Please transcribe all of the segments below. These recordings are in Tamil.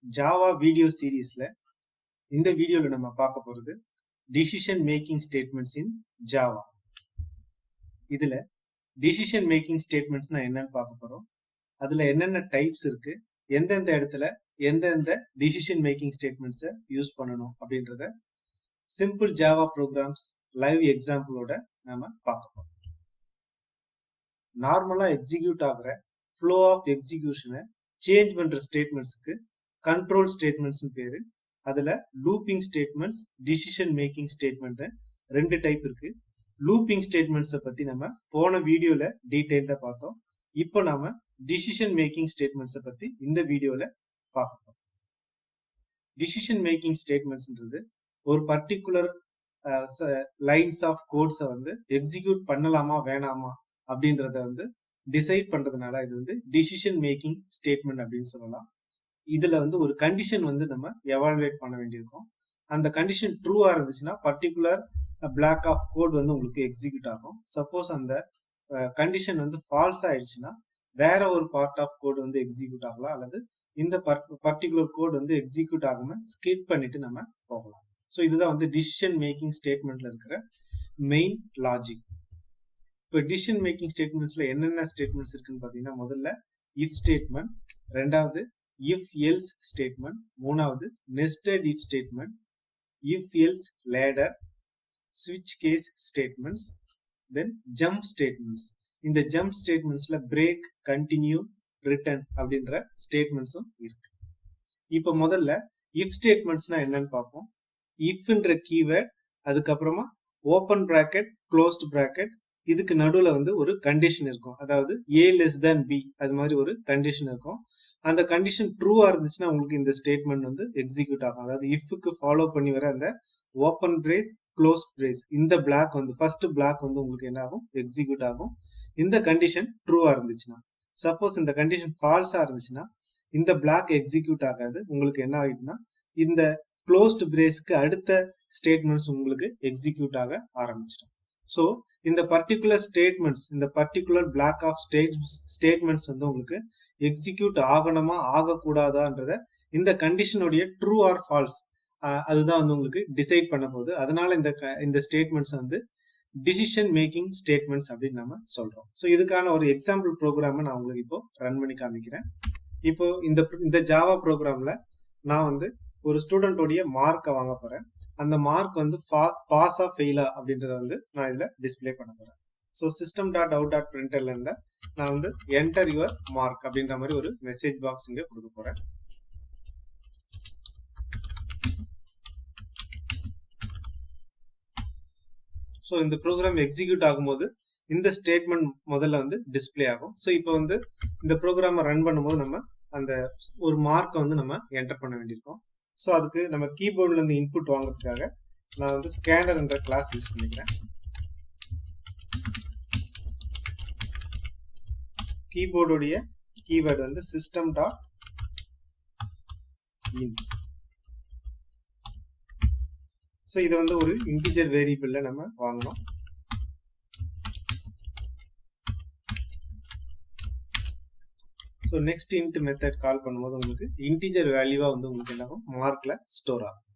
ஜாவா வீடியோ சீரீஸ்ல இந்த வீடியோல நம்ம பார்க்க போறது டிசிஷன் மேக்கிங் ஸ்டேட்மெண்ட்ஸ் இன் ஜாவா. இதுல டிசிஷன் மேக்கிங் ஸ்டேட்மெண்ட்ஸ்னா என்னன்னு பார்க்க போறோம். அதுல என்னென்ன டைப்ஸ் இருக்கு, எந்தெந்த இடத்துல எந்தெந்த டிசிஷன் மேக்கிங் ஸ்டேட்மெண்ட்ஸை யூஸ் பண்ணணும் அப்படின்றத சிம்பிள் ஜாவா ப்ரோக்ராம்ஸ் லைவ் எக்ஸாம்பிளோட நாம பார்க்க போறோம். நார்மலா எக்ஸிக்யூட் ஆகுற ஃப்ளோ ஆஃப் எக்ஸிகியூஷனை சேஞ்ச் பண்ற ஸ்டேட்மெண்ட்ஸ்க்கு கண்ட்ரோல் ஸ்டேட்மெண்ட்ஸ் பேரு. அதுல looping statements, decision making statement ரெண்டு டைப் இருக்கு. லூப்பிங் ஸ்டேட்மெண்ட்ஸை பத்தி நம்ம போன வீடியோல டீடைல்டா பார்த்தோம். இப்போ நாம டிசிஷன் மேக்கிங் ஸ்டேட்மெண்ட்ஸை பத்தி இந்த வீடியோல பார்க்கணும். டிசிஷன் மேக்கிங் ஸ்டேட்மெண்ட்ஸ்ன்றது ஒரு பர்டிகுலர் லைன்ஸ் ஆஃப் கோட்ஸை எக்ஸிக்யூட் பண்ணலாமா வேணாமா அப்படின்றத டிசைட் பண்றதுனால இது டிசிஷன் மேக்கிங் ஸ்டேட்மெண்ட் அப்படின்னு சொல்லலாம். இதுல ஒரு கண்டிஷன் நம்ம எவாலுவேட் பண்ண வேண்டியிருக்கும். அந்த கண்டிஷன் ட்ரூவா இருந்துச்சுன்னா பர்டிகுலர் பிளாக் ஆஃப் கோட் உங்களுக்கு எக்ஸிக்யூட் ஆகும். சப்போஸ் அந்த கண்டிஷன் ஃபால்ஸ் ஆயிடுச்சுன்னா வேற ஒரு பார்ட் ஆஃப் கோட் எக்ஸிக்யூட் ஆகலாம், அல்லது இந்த பர்டிகுலர் கோட் எக்ஸிக்யூட் ஆகாம ஸ்கிப் பண்ணிட்டு நம்ம போகலாம். ஸோ இதுதான் டிசிஷன் மேக்கிங் ஸ்டேட்மெண்ட்ல இருக்கிற மெயின் லாஜிக். இப்போ டிசிஷன் மேக்கிங் ஸ்டேட்மெண்ட்ஸ்ல என்னென்ன ஸ்டேட்மெண்ட்ஸ் இருக்குன்னு பாத்தீங்கன்னா, முதல்ல இஃப் ஸ்டேட்மெண்ட், ரெண்டாவது இஃப் எல்ஸ் ஸ்டேட்மெண்ட், மூணாவது nested if statement, if else ladder, ஸ்விட்ச் கேஸ் ஸ்டேட்மெண்ட்ஸ், தென் ஜம்ப் ஸ்டேட்மெண்ட்ஸ். இந்த ஜம்ப் ஸ்டேட்மெண்ட்ஸ்ல பிரேக், கண்டினியூ, ரிட்டர்ன் அப்படின்ற ஸ்டேட்மெண்ட்ஸும் இருக்கு. இப்போ முதல்ல இஃப் ஸ்டேட்மெண்ட்ஸ்னா என்னன்னு பார்ப்போம். இஃப்ன்ற கீவேர்ட், அதுக்கப்புறமா ஓப்பன் பிராக்கெட், க்ளோஸ்ட் பிராக்கெட், இதுக்கு நடுவுல ஒரு கண்டிஷன் இருக்கும். அதாவது a less than b அது மாதிரி ஒரு கண்டிஷன் இருக்கும். அந்த கண்டிஷன் ட்ரூவா இருந்துச்சுன்னா உங்களுக்கு இந்த ஸ்டேட்மெண்ட் எக்ஸிக்யூட் ஆகும். அதாவது இஃப்க்கு ஃபாலோ பண்ணி வர அந்த ஓப்பன் பிரேஸ், க்ளோஸ்ட் பிரேஸ், இந்த பிளாக் ஃபர்ஸ்ட் பிளாக் உங்களுக்கு என்ன ஆகும், எக்ஸிக்யூட் ஆகும். இந்த கண்டிஷன் ட்ரூவா இருந்துச்சுன்னா. சப்போஸ் இந்த கண்டிஷன் ஃபால்ஸா இருந்துச்சுன்னா இந்த பிளாக் எக்ஸிக்யூட் ஆகாது. உங்களுக்கு என்ன ஆகிடும்னா இந்த க்ளோஸ்ட் பிரேஸ்க்கு அடுத்த ஸ்டேட்மெண்ட்ஸ் உங்களுக்கு எக்ஸிக்யூட் ஆக ஆரம்பிச்சிடும். ஸோ இந்த பர்டிகுலர் ஸ்டேட்மெண்ட்ஸ், இந்த பர்டிகுலர் பிளாக் ஆஃப் ஸ்டேட்மெண்ட்ஸ் உங்களுக்கு எக்ஸிக்யூட் ஆகணுமா ஆகக்கூடாதான்றத இந்த கண்டிஷனுடைய ட்ரூ ஆர் ஃபால்ஸ் அதுதான் உங்களுக்கு டிசைட் பண்ண போகுது. அதனால இந்த ஸ்டேட்மெண்ட்ஸ் டிசிஷன் மேக்கிங் ஸ்டேட்மெண்ட்ஸ் அப்படின்னு நம்ம சொல்றோம். ஸோ இதுக்கான ஒரு எக்ஸாம்பிள் ப்ரோக்ராமை நான் உங்களுக்கு இப்போ ரன் பண்ணி காமிக்கிறேன். இப்போ இந்த ஜாவா ப்ரோக்ராம்ல நான் ஒரு ஸ்டூடெண்டோடைய மார்க்கை வாங்க போறேன். அந்த மார்க் பாஸா ஃபெயிலா அப்படின்றத நான் இதுல டிஸ்பிளே பண்ண போறேன். So system dot out dot பிரிண்டர்ல நான் என்டர் யுவர் மார்க் அப்படின்ற மாதிரி ஒரு மெசேஜ் பாக்ஸ் இங்க கொடுக்க போறேன். ஸோ இந்த ப்ரோக்ராம் எக்ஸிக்யூட் ஆகும்போது இந்த ஸ்டேட்மெண்ட் முதல்ல டிஸ்பிளே ஆகும். ஸோ இப்போ இந்த ப்ரோக்ராமை ரன் பண்ணும்போது நம்ம அந்த ஒரு மார்க்கை நம்ம என்டர் பண்ண வேண்டியிருக்கோம். ஸோ அதுக்கு நம்ம கீபோர்ட்ல இருந்து இன்புட் வாங்குறதுக்காக நான் ஸ்கேனர் என்ற கிளாஸ் யூஸ் பண்ணிக்கிறேன். கீபோர்டுடைய keyword system dot in. So இதை ஒரு இன்டிஜர் வேரியபிள்ல நம்ம வாங்கணும். So next int method call பண்ணும்போது உங்களுக்கு இன்டிஜர் வேல்யூவா உங்களுக்கு என்ன ஆகும், மார்க்ல ஸ்டோர் ஆகும்.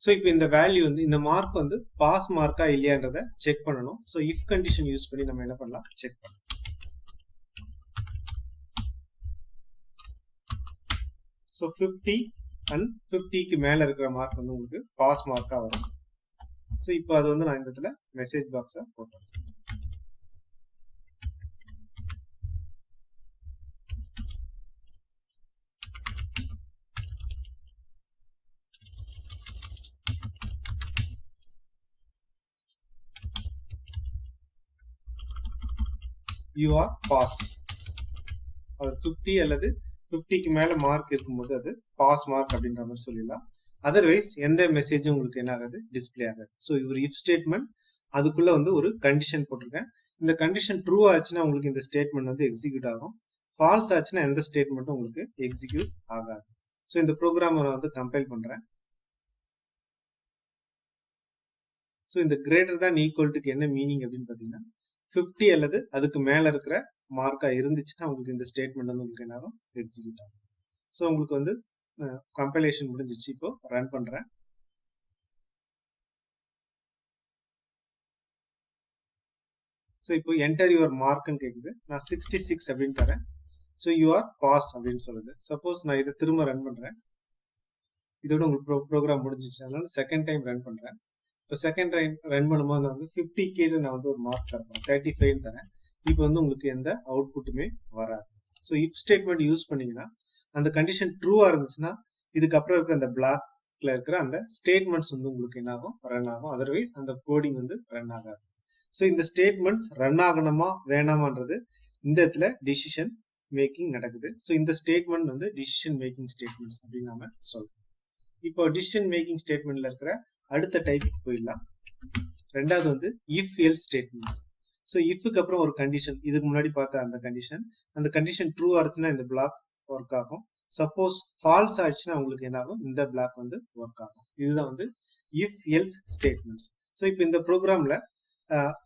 ஸோ இப்போ இந்த வேல்யூ இந்த மார்க் பாஸ் மார்க்கா இல்லையான்றத செக் பண்ணணும். ஸோ இஃப் கண்டிஷன் யூஸ் பண்ணி நம்ம என்ன பண்ணலாம், செக் பண்ணலாம். ஸோ 50 அண்ட் 50க்கு மேல இருக்கிற மார்க் உங்களுக்கு பாஸ் மார்க்கா வரும். ஸோ இப்போ அது நான் இந்த இடத்துல மெசேஜ் பாக்ஸை போட்டோம். You are pass. அது 50 அல்லது 50க்கு மேல மார்க் இருக்கும்போது அது பாஸ் மார்க் அப்படின்ற மாதிரி சொல்லிடலாம். அதர்வைஸ் எந்த மெசேஜும் உங்களுக்கு என்ன ஆகாது, டிஸ்பிளே ஆகாது. ஸோ ஒரு இஃப் ஸ்டேட்மெண்ட், அதுக்குள்ள ஒரு கண்டிஷன் போட்டிருக்கேன். இந்த கண்டிஷன் ட்ரூ ஆச்சுன்னா உங்களுக்கு இந்த ஸ்டேட்மெண்ட் எக்ஸிக்யூட் ஆகும். ஃபால்ஸ் ஆச்சுன்னா எந்த ஸ்டேட்மெண்ட்டும் உங்களுக்கு எக்ஸிக்யூட் ஆகாது. ஸோ இந்த ப்ரோக்ராம் நான் கம்பைல் பண்றேன். ஸோ இந்த கிரேட்டர் தான் ஈக்குவல் டுக்கு என்ன மீனிங் அப்படின்னு பாத்தீங்கன்னா, 50 அல்லது அதுக்கு மேல இருக்கிற மார்க்கா இருந்துச்சுன்னா உங்களுக்கு இந்த ஸ்டேட்மெண்ட் உங்களுக்கு என்ன ஆகும், எக்ஸிக்யூட் ஆகும். ஸோ உங்களுக்கு கம்பைலேஷன் முடிஞ்சிச்சு. இப்போ ரன் பண்றேன். ஸோ இப்போ என்டர் யுவர் மார்க்னு கேட்குது. நான் 66 அப்படின்னு தரேன். ஸோ யூ ஆர் பாஸ் அப்படின்னு சொல்லுது. சப்போஸ் நான் இதை திரும்ப ரன் பண்றேன். இதோட உங்களுக்கு ப்ரோக்ராம் முடிஞ்சிச்சு. அதனால செகண்ட் டைம் ரன் பண்றேன். இப்போ செகண்ட் டைம் ரன் பண்ணும்போது நான் வந்து 50 கீழே நான் வந்து ஒரு மார்க் தரேன். 35 தரேன். இப்போ வந்து உங்களுக்கு எந்த அவுட்புட்டுமே வராது. ஸோ இஃப் ஸ்டேட்மெண்ட் யூஸ் பண்ணீங்கன்னா அந்த கண்டிஷன் ட்ரூவா இருந்துச்சுன்னா இதுக்கப்புறம் இருக்கிற அந்த பிளாக்ல இருக்கிற அந்த ஸ்டேட்மெண்ட்ஸ் வந்து உங்களுக்கு என்ன ஆகும், ரன் ஆகும். அதர்வைஸ் அந்த கோடிங் வந்து ரன் ஆகாது. ஸோ இந்த ஸ்டேட்மெண்ட்ஸ் ரன் ஆகணுமா வேணாமான்றது இந்த இடத்துல டிசிஷன் மேக்கிங் நடக்குது. ஸோ இந்த ஸ்டேட்மெண்ட் வந்து டிசிஷன் மேக்கிங் ஸ்டேட்மெண்ட்ஸ் அப்படின்னு நாம சொல்றோம். இப்போ டிசிஷன் மேக்கிங் ஸ்டேட்மெண்ட்ல இருக்கிற அடுத்த டைப்புக்கு போயிடலாம். ரெண்டாவது வந்து இஃப் எல்ஸ் ஸ்டேட்மெண்ட்ஸ். ஸோ இஃப்க்கு அப்புறம் ஒரு கண்டிஷன், இதுக்கு முன்னாடி பார்த்த அந்த கண்டிஷன் ட்ரூ ஆச்சுன்னா இந்த பிளாக் ஒர்க் ஆகும். சப்போஸ் ஃபால்ஸ் ஆயிடுச்சுன்னா உங்களுக்கு என்ன ஆகும், இந்த பிளாக் வந்து ஒர்க் ஆகும். இதுதான் வந்து இஃப் எல்ஸ் ஸ்டேட்மெண்ட்ஸ். ஸோ இப்போ இந்த ப்ரோக்ராம்ல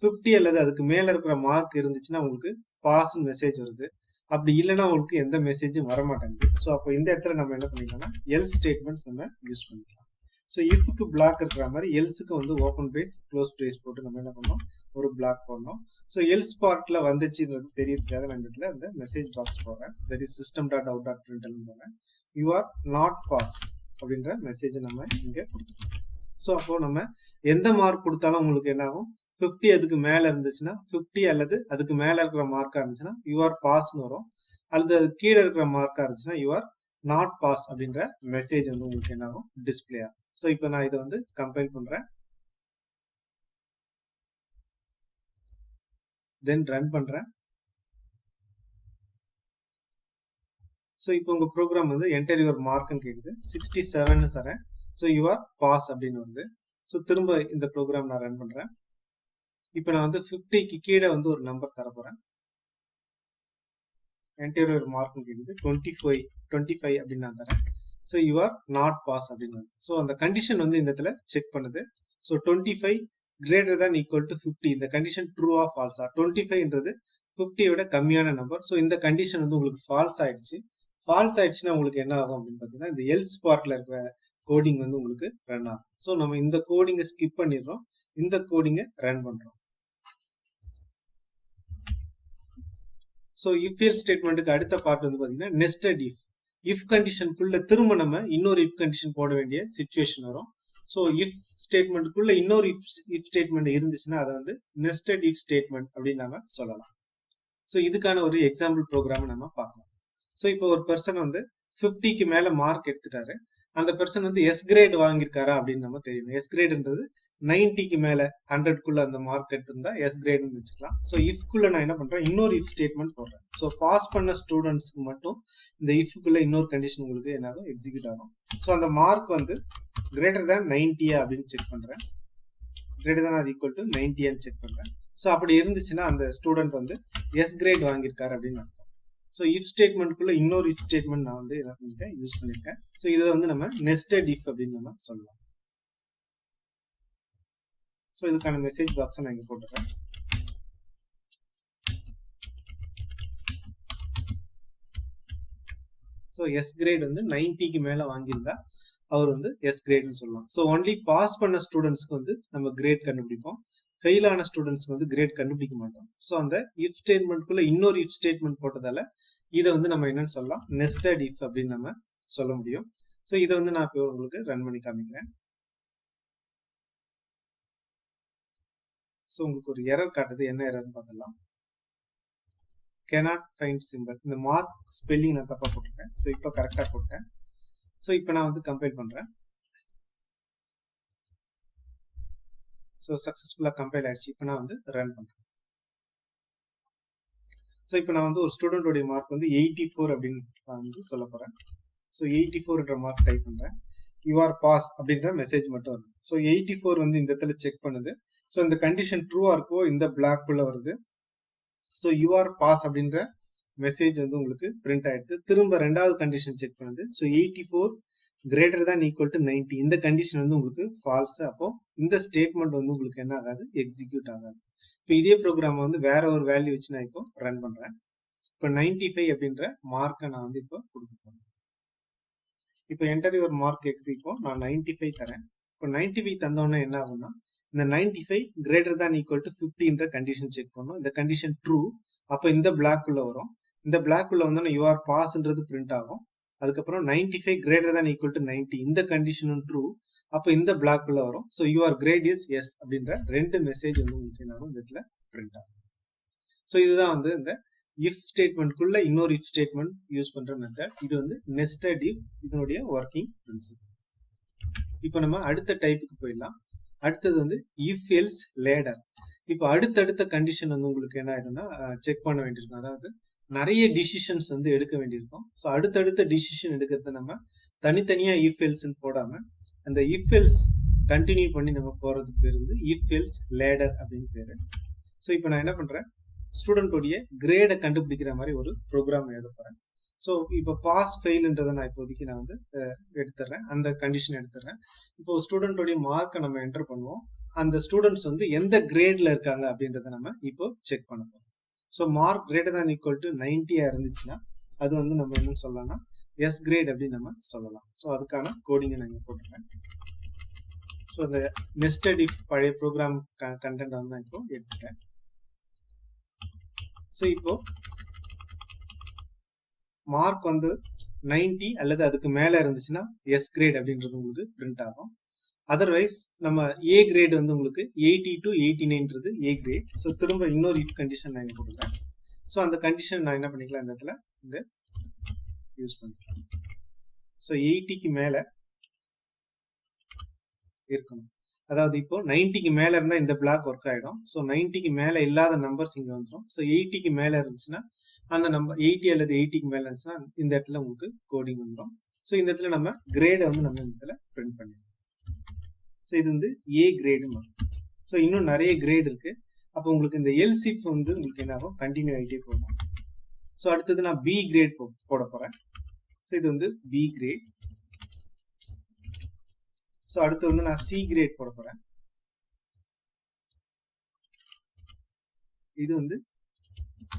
50 அல்லது அதுக்கு மேல இருக்கிற மார்க் இருந்துச்சுன்னா உங்களுக்கு பாஸ் மெசேஜ் வருது. அப்படி இல்லைன்னா உங்களுக்கு எந்த மெசேஜும் வரமாட்டேங்குது. ஸோ அப்போ இந்த இடத்துல நம்ம என்ன பண்ணிக்கலாம்னா எல்ஸ் ஸ்டேட்மெண்ட்ஸ் நம்ம யூஸ் பண்ணிக்கலாம். ஸோ இஃப்க்கு பிளாக் இருக்கிற மாதிரி எல்ஸுக்கு வந்து ஓப்பன் பிரேஸ் க்ளோஸ் பிரேஸ் போட்டு நம்ம என்ன பண்ணோம், ஒரு பிளாக் போடணும். ஸோ எல்ஸ் பார்ட்ல வந்துச்சுன்றது தெரியறதுக்காக நான் இந்த இடத்துல அந்த மெசேஜ் பாக்ஸ் போடுறேன். தட் இஸ் system.out.println போடுறேன். யூ ஆர் நாட் பாஸ் அப்படின்ற மெசேஜ் நம்ம இங்க கொடுத்துருக்கோம். ஸோ அப்போ நம்ம எந்த மார்க் கொடுத்தாலும் உங்களுக்கு என்ன ஆகும், 50 அதுக்கு மேல இருந்துச்சுன்னா 50 அல்லது அதுக்கு மேல இருக்கிற மார்க்கா இருந்துச்சுன்னா யூ ஆர் பாஸ்னு வரும். அல்லது அது கீழே இருக்கிற மார்க்கா இருந்துச்சுன்னா யூ ஆர் நாட் பாஸ் அப்படின்ற மெசேஜ் வந்து உங்களுக்கு என்ன ஆகும், டிஸ்பிளே ஆகும். ஸோ இப்போ நான் இதை வந்து கம்பைல் பண்றேன், தென் ரன் பண்றேன். ஸோ இப்போ உங்க ப்ரோக்ராம் வந்து என்டர் யுவர் மார்க்னு கேக்குது. 67 தரேன். ஸோ யூ ஆர் பாஸ் அப்படின்னு வருது. ஸோ திரும்ப இந்த ப்ரோக்ராம் நான் ரன் பண்றேன். இப்போ நான் வந்து 50க்கு கீழே வந்து ஒரு நம்பர் தர போறேன். என்டர் யுவர் மார்க்னு கேக்குது. 25 அப்படின்னு நான் தரேன். So you are not pass அப்படின்னு. ஸோ அந்த கண்டிஷன் வந்து இந்த இடத்துல செக் பண்ணுது. So 25 greater than equal to 50. இந்த கண்டிஷன் ட்ரூவா ஃபால்ஸா? 25ன்றது 50 விட கம்மியான நம்பர். ஸோ இந்த கண்டிஷன் வந்து உங்களுக்கு ஃபால்ஸ் ஆயிடுச்சு. ஃபால்ஸ் ஆயிடுச்சுன்னா உங்களுக்கு என்ன ஆகும் அப்படின்னு பார்த்தீங்கன்னா இந்த எல்ஸ் பார்ட்ல இருக்கிற கோடிங் வந்து உங்களுக்கு ரன் ஆகும். ஸோ நம்ம இந்த கோடிங்கை ஸ்கிப் பண்ணிடுறோம், இந்த கோடிங்கை ரன் பண்றோம். ஸோ இஃப் எல்ஸ் ஸ்டேட்மெண்ட்டுக்கு அடுத்த பார்ட் வந்து பார்த்தீங்கன்னா நெஸ்டட் இஃப். இஃப் கண்டிஷனுக்குள்ள திரும்ப நம்ம இன்னொரு இஃப் கண்டிஷன் போட வேண்டிய சிச்சுவேஷன் வரும். ஸோ இஃப் ஸ்டேட்மெண்ட்டுக்குள்ள இன்னொரு இஃப் ஸ்டேட்மெண்ட் இருந்துச்சுன்னா அதை வந்து நெஸ்டட் இஃப் ஸ்டேட்மெண்ட் அப்படின்னு நாம சொல்லலாம். ஸோ இதுக்கான ஒரு எக்ஸாம்பிள் ப்ரோக்ராம் நம்ம பார்க்கலாம். ஸோ இப்போ ஒரு பர்சன் வந்து 50க்கு மேல மார்க் எடுத்துட்டாரு. அந்த பர்சன் வந்து எஸ் கிரேட் வாங்கியிருக்காரா அப்படின்னு நம்ம தெரியணும். எஸ் கிரேட்ன்றது 90க்கு மேல 100க்குள்ள அந்த மார்க் எடுத்திருந்தா எஸ் கிரேட்னு வச்சுக்கலாம். ஸோ இஃப்குள்ள நான் என்ன பண்றேன், இன்னொரு இஃப் ஸ்டேட்மெண்ட் போடுறேன். ஸோ பாஸ் பண்ண ஸ்டூடெண்ட்ஸ்க்கு மட்டும் இந்த இஃப்குள்ள இன்னொரு கண்டிஷன் உங்களுக்கு என்ன ஆகும், எக்ஸிக்யூட் ஆகும். ஸோ அந்த மார்க் வந்து greater than 90 அப்படின்னு செக் பண்றேன். greater than or equal to 90 check பண்றேன். ஸோ அப்படி இருந்துச்சுன்னா அந்த ஸ்டூடெண்ட் வந்து எஸ் கிரேட் வாங்கியிருக்காரு அப்படின்னு அர்த்தம். ஸோ இஃப் ஸ்டேட்மெண்ட்குள்ள இன்னொரு இஃப் ஸ்டேட்மெண்ட் நான் வந்து என்ன பண்ணிருக்கேன், யூஸ் பண்ணிருக்கேன். ஸோ இதை வந்து நம்ம நெஸ்டட் இஃப் அப்படின்னு நம்ம சொல்லலாம். ஸோ இதுக்கான மெசேஜ் பாக்ஸை நான் இங்க போட்டுறேன். ஸோ எஸ் கிரேட் வந்து 90க்கு மேல வாங்கியிருந்தா அவர் வந்து எஸ் கிரேட்னு சொல்லலாம். ஸோ ஒன்லி பாஸ் பண்ண ஸ்டூடெண்ட்ஸ்க்கு வந்து நம்ம கிரேட் கண்டுபிடிப்போம், ஃபெயில் ஆன ஸ்டூடெண்ட்ஸ்க்கு வந்து கிரேட் கண்டுபிடிக்க மாட்டோம். ஸோ அந்த இஃப் ஸ்டேட்மெண்ட்குள்ள இன்னொரு இஃப் ஸ்டேட்மெண்ட் போட்டதால இதை வந்து நம்ம என்னன்னு சொல்லலாம், நெஸ்டட் இஃப் அப்படின்னு நம்ம சொல்ல முடியும். ஸோ இதை வந்து நான் இப்போ உங்களுக்கு ரன் பண்ணி காமிக்கிறேன். ஸோ உங்களுக்கு ஒரு எரர் காட்டுது, என்ன எரர்னு பார்த்துடலாம். cannot find symbol. இந்த மார்க் ஸ்பெல்லிங் நான் தப்பா போட்டிருக்கேன். ஸோ இப்போ கரெக்டா போட்டேன். ஸோ இப்போ நான் வந்து கம்பைல் பண்றேன். ஸோ சக்சஸ்ஃபுல்லா கம்பைல் ஆயிடுச்சு. இப்போ நான் வந்து ரன் பண்றேன். ஸோ இப்போ நான் வந்து ஒரு ஸ்டூடெண்டோடைய மார்க் வந்து 84 அப்படின்னு நான் வந்து சொல்ல போறேன். ஸோ 84ன்ற மார்க் டைப் பண்றேன். யூ ஆர் பாஸ் அப்படின்ற மெசேஜ் மட்டும் வருது. ஸோ 84 வந்து இந்த இடத்துல செக் பண்ணுது. ஸோ இந்த கண்டிஷன் ட்ரூவா இருக்கோ இந்த பிளாக் குள்ள வருது. ஸோ யூ ஆர் பாஸ் அப்படின்ற மெசேஜ் வந்து உங்களுக்கு பிரிண்ட் ஆயிடுது. திரும்ப ரெண்டாவது கண்டிஷன் செக் பண்ணுது. So 84 greater than equal to 90. இந்த கண்டிஷன் வந்து உங்களுக்கு ஃபால்ஸ். அப்போ இந்த ஸ்டேட்மெண்ட் வந்து உங்களுக்கு என்ன ஆகாது, எக்ஸிக்யூட் ஆகாது. இப்போ இதே ப்ரோக்ராம் வந்து வேற ஒரு வேல்யூ வச்சு நான் இப்போ ரன் பண்றேன். இப்போ 95 அப்படின்ற மார்க்கை நான் வந்து இப்போ கொடுக்க போறேன். இப்போ என்டர் யுவர் மார்க் கேக்குது. இப்போ நான் 95 தரேன். இப்போ 95 தந்தோடனே என்ன ஆகும்னா இந்த 95 greater than equal to 50ன்ற கண்டிஷன் செக் பண்ணும். இந்த கண்டிஷன் ட்ரூ. அப்போ இந்த பிளாக் உள்ள வரும். இந்த பிளாக் உள்ள வந்தோடனே யூ ஆர் பாஸ்ன்றது பிரிண்ட் ஆகும். அதுக்கப்புறம் 95 greater than equal to 90 இந்த கண்டிஷனும் ட்ரூ. அப்போ இந்த பிளாக் உள்ள வரும். So your grade is S அப்படின்ற ரெண்டு மெசேஜ் வந்து உங்களுக்கு என்ன ஆகும், இந்த இடத்துல பிரிண்ட் ஆகும். ஸோ இதுதான் வந்து இந்த இஃப் ஸ்டேட்மெண்ட்குள்ள இன்னொரு இஃப் ஸ்டேட்மெண்ட் யூஸ் பண்ற மெத்தட். இது வந்து நெஸ்டட் இஃப் இதனுடைய ஒர்க்கிங் பிரின்சிபல். இப்போ நம்ம அடுத்த டைப்புக்கு போயிடலாம். அடுத்தது வந்து இஃப் எல்ஸ் லேடர். இப்போ அடுத்தடுத்த கண்டிஷன் வந்து உங்களுக்கு என்ன ஆயிடும்னா செக் பண்ண வேண்டியிருக்கும். அதாவது நிறைய டிசிஷன்ஸ் வந்து எடுக்க வேண்டியிருக்கும். ஸோ அடுத்தடுத்த டிசிஷன் எடுக்கிறத நம்ம தனித்தனியா இஃப் எல்ஸ்ன்னு போடாம அந்த இஃப் எல்ஸ் கண்டினியூ பண்ணி நம்ம போறதுக்கு பேர் வந்து இஃப் எல்ஸ் லேடர் அப்படின்னு பேரு. ஸோ இப்போ நான் என்ன பண்றேன், ஸ்டூடெண்டோடைய கிரேடை கண்டுபிடிக்கிற மாதிரி ஒரு ப்ரோக்ராம் எழுத போறேன். ஸோ இப்போ பாஸ் ஃபெயில்ன்றதை நான் இப்போதைக்கு நான் வந்து எடுத்துடுறேன், அந்த கண்டிஷன் எடுத்துடுறேன். இப்போ ஸ்டூடெண்டோடைய மார்க்கை நம்ம என்டர் பண்ணுவோம். அந்த ஸ்டூடெண்ட்ஸ் வந்து எந்த கிரேட்ல இருக்காங்க அப்படின்றத நம்ம இப்போ செக் பண்ண போறோம். So mark greater than equal to 90 இருந்துச்சுன்னா அது வந்து நம்ம என்னன்னு சொல்லலாம்னா எஸ் கிரேட் அப்படின்னு நம்ம சொல்லலாம். ஸோ அதுக்கான கோடிங்கை நான் இங்கே போட்டுருக்கேன். ஸோ அந்த நெஸ்டட் இஃப் பழைய ப்ரோக்ராம் கண்டென்ட் வந்து நான் இப்போ எடுத்துட்டேன். ஸோ இப்போ மார்க் வந்து 90 அல்லது அதுக்கு மேல இருந்துச்சுன்னா எஸ் கிரேட் அப்படின்றது உங்களுக்கு பிரிண்ட் ஆகும். அதர்வைஸ் நம்ம ஏ கிரேட் வந்து உங்களுக்கு 80 to 89ன்றது ஏ கிரேட். ஸோ திரும்ப இன்னொரு இஃப் கண்டிஷன் நான் இங்க போட்டுக்கிறேன். ஸோ அந்த கண்டிஷன் நான் என்ன பண்ணிக்கலாம், இந்த இடத்துல இங்க யூஸ் பண்ணிக்கலாம். ஸோ 80க்கு மேல இருக்கணும். அதாவது இப்போ 90க்கு மேல இருந்தா இந்த பிளாக் ஒர்க் ஆயிடும். ஸோ 90க்கு மேல இல்லாத நம்பர்ஸ் இங்க வந்துடும். ஸோ 80க்கு மேல இருந்துச்சுன்னா அந்த நம்பர் 80 அல்லது 80க்கு மேல இருந்துச்சுன்னா இந்த இடத்துல உங்களுக்கு கோடிங் வந்துடும். ஸோ இந்த இடத்துல நம்ம கிரேடை வந்து நம்ம இந்த இடத்துல பிரிண்ட் பண்ணிடலாம். ஸோ இது வந்து ஏ கிரேடுன்னு வரும். ஸோ இன்னும் நிறைய கிரேட் இருக்கு. அப்போ உங்களுக்கு இந்த எல்சிஃப் வந்து உங்களுக்கு என்ன ஆகும், கண்டினியூ ஆகிட்டே போகும். ஸோ அடுத்தது நான் பி கிரேட் போட போறேன். ஸோ இது வந்து பி கிரேட். ஸோ அடுத்து வந்து நான் சி கிரேட் போட போறேன். இது வந்து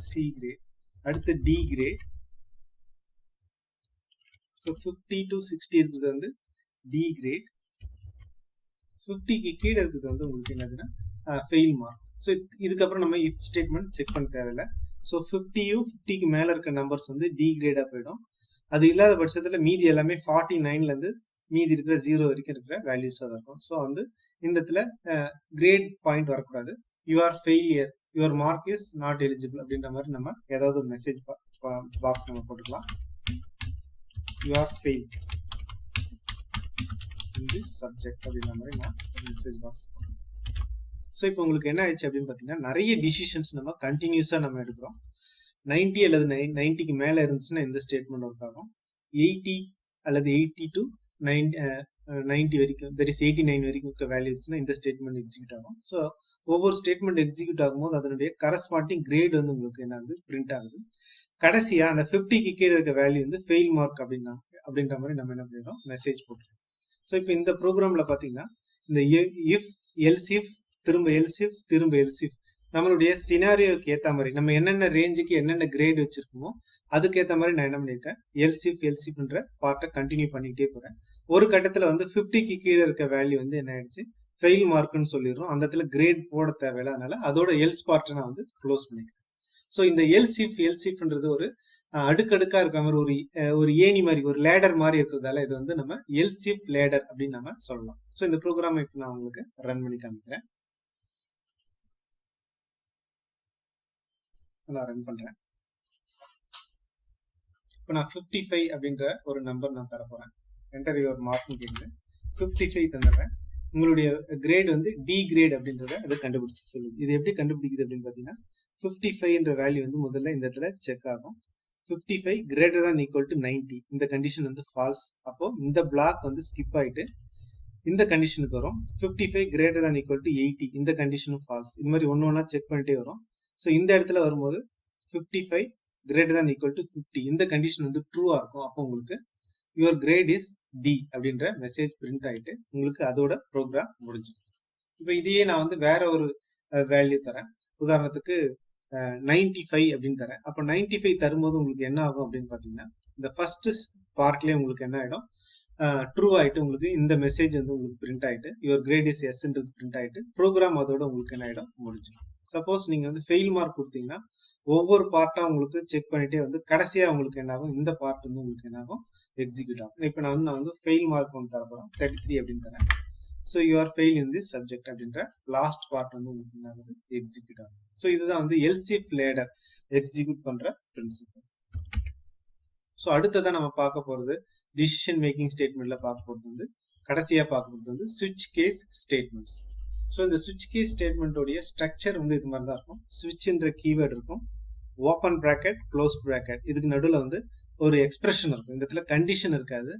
சி கிரேட். அடுத்து டி கிரேட். ஸோ 50 to 60 இருக்கிறது வந்து டி கிரேட். 50க்கு கீழே இருக்கிறது வந்து உங்களுக்கு என்னதுன்னா ஃபெயில் மார்க். ஸோ இதுக்கப்புறம் நம்ம இஃப் ஸ்டேட்மெண்ட் செக் பண்ண தேவையில்லை. ஸோ 50க்கு மேல இருக்க நம்பர்ஸ் வந்து டி கிரேடா போயிடும். அது இல்லாத பட்சத்துல மீதி எல்லாமே 49ல இருந்து மீதி இருக்கிற 0 வரைக்கும் இருக்கிற வேல்யூஸா தான் இருக்கும். ஸோ வந்து இந்த இடத்துல கிரேட் பாயிண்ட் வரக்கூடாது. You are failure, your mark is not eligible அப்படின்ற மாதிரி நம்ம ஏதாவது ஒரு மெசேஜ் பாக்ஸ் நம்ம போட்டுக்கலாம். You are fail this subject அப்படின்ற மாதிரி நான் மெசேஜ் பாக்ஸ். ஸோ இப்போ உங்களுக்கு என்ன ஆயிடுச்சு அப்படின்னு பார்த்தீங்கன்னா நிறைய டிசிஷன்ஸ் நம்ம கண்டினியூஸா நம்ம எடுக்கிறோம். 90 அல்லது 90க்கு மேல இருந்துச்சுன்னா இந்த ஸ்டேட்மெண்ட் ஒர்க் ஆகும். 80 அல்லது 80 to 90 வரைக்கும், தட் இஸ் 89 வரைக்கும் இருக்க வேல்யூ இருந்துச்சுன்னா இந்த ஸ்டேட்மெண்ட் எக்ஸிக்யூட் ஆகும். ஸோ ஒவ்வொரு ஸ்டேட்மெண்ட் எக்ஸிக்யூட் ஆகும்போது அதனுடைய கரஸ்பாண்டிங் கிரேட் வந்து உங்களுக்கு என்ன ஆகுது, பிரிண்ட் ஆகுது. கடைசியா அந்த 50க்கு கீழே இருக்க வேல்யூ வந்து ஃபெயில் மார்க் அப்படின்ற மாதிரி நம்ம என்ன பண்ணிடுறோம், மெசேஜ் போட்டுருக்கோம். ஸோ இப்போ இந்த ப்ரோக்ராம்ல பாத்தீங்கன்னா இந்த இஃப் எல்சிஃப் திரும்ப எல்சிஃப் திரும்ப எல்சிஃப் நம்மளுடைய சினாரியோக்கு ஏத்த மாதிரி நம்ம என்னென்ன ரேஞ்சுக்கு என்னென்ன கிரேட் வச்சிருக்கோமோ அதுக்கேற்ற மாதிரி நான் என்ன பண்ணிருக்கேன், எல்சிஃப்ன்ற பார்ட்டை கண்டினியூ பண்ணிக்கிட்டே போறேன். ஒரு கட்டத்துல வந்து 50க்கு கீழே இருக்க வேல்யூ வந்து என்ன ஆயிடுச்சு, ஃபெயில் மார்க்னு சொல்லிடுறோம். அந்த இடத்துல கிரேட் போட தேவையில்லை. அதனால அதோட எல்ஸ் பார்ட்டை நான் வந்து க்ளோஸ் பண்ணிக்கிறேன். ஸோ இந்த எல்சிஃப்ன்றது ஒரு அடுக்கடுக்கா இருக்க மாதிரி ஒரு ஏணி மாதிரி ஒரு லேடர் மாதிரி இருக்கிறதால இது வந்து நம்ம எல்சிஃப் லேடர் அப்படின்னு நம்ம சொல்லலாம். ஸோ இந்த ப்ரோக்ராம் இப்போ நான் உங்களுக்கு ரன் பண்ணி காமிக்கிறேன். நான் ரன் பண்றேன். இப்போ நான் 55 அப்படின்ற ஒரு நம்பர் நான் தர போறேன். என்டர் யுவர் மார்க்னு கேட்குது. 55 தந்துடுறேன். உங்களுடைய கிரேட் வந்து டி கிரேட் அப்படின்றத அதை கண்டுபிடிச்சு சொல்லுது. இது எப்படி கண்டுபிடிக்குது அப்படின்னு பாத்தீங்கன்னா 55ன்ற வேல்யூ வந்து முதல்ல இந்த இடத்துல செக் ஆகும். 55 greater than equal to 90 இந்த கண்டிஷன் வந்து ஃபால்ஸ். அப்போ இந்த பிளாக் வந்து ஸ்கிப் ஆயிட்டு இந்த கண்டிஷனுக்கு வரும். 55 greater than equal to 80 இந்த கண்டிஷனும் ஃபால்ஸ். இது மாதிரி ஒன்னொன்னா செக் பண்ணிட்டே வரும். ஸோ இந்த இடத்துல வரும்போது 55 greater than equal to 50 இந்த கண்டிஷன் வந்து ட்ரூவா இருக்கும். அப்போ உங்களுக்கு யுவர் கிரேட் இஸ் டி அப்படின்ற மெசேஜ் பிரிண்ட் ஆயிட்டு உங்களுக்கு அதோட ப்ரோக்ராம் முடிஞ்சிடும். இப்போ இதையே நான் வந்து வேற ஒரு வேல்யூ தரேன். உதாரணத்துக்கு 95 அப்படின்னு தரேன். அப்போ 95 தரும்போது உங்களுக்கு என்ன ஆகும் அப்படின்னு பாத்தீங்கன்னா இந்த ஃபர்ஸ்ட் பார்ட்லயே உங்களுக்கு என்ன ஆயிடும், ட்ரூ ஆயிட்டு உங்களுக்கு இந்த மெசேஜ் வந்து உங்களுக்கு பிரிண்ட் ஆயிட்டு யுவர் கிரேட் இஸ் எஸ்ன்றது பிரிண்ட் ஆயிட்டு ப்ரோக்ராம் அதோட உங்களுக்கு என்ன ஆயிடும், முடிஞ்சிடும். சப்போஸ் நீங்க வந்து ஃபெயில் மார்க் கொடுத்தீங்கன்னா ஒவ்வொரு பார்ட்டா உங்களுக்கு செக் பண்ணிட்டே வந்து கடைசியா உங்களுக்கு என்ன ஆகும், இந்த பார்ட் வந்து உங்களுக்கு என்ன ஆகும், எக்ஸிக்யூட் ஆகும். இப்போ நான் வந்து ஃபெயில் மார்க் வந்து தர போறேன் 33 அப்படின்னு தரேன். So you R fail in this subject அப்படின்ற லாஸ்ட் பார்ட் வந்து உங்களுக்கு என்ன ஆகுது, எக்ஸிக்யூட் ஆகும். ஸோ இதுதான் வந்து எல்சிஎஃப் லேடர் எக்ஸிக்யூட் பண்ற பிரின்சிபல். ஸோ அடுத்ததான் நம்ம பார்க்க போறது டிசிஷன் மேக்கிங் ஸ்டேட்மெண்ட்ல பார்க்க போறது வந்து கடைசியா பார்க்க போறது வந்து ஸ்விட்ச் கேஸ் ஸ்டேட்மெண்ட்ஸ். ஸோ இந்த ஸ்விட்ச் கேஸ் ஸ்டேட்மெண்ட்டோடைய ஸ்ட்ரக்சர் வந்து இது மாதிரி தான் இருக்கும். ஸ்விட்ச்ன்ற கீவேர்டு இருக்கும், ஓப்பன் பிராக்கெட் க்ளோஸ் பிராக்கெட், இதுக்கு நடுவில் வந்து ஒரு எக்ஸ்பிரஷன் இருக்கும். இந்த இடத்துல கண்டிஷன் இருக்காது.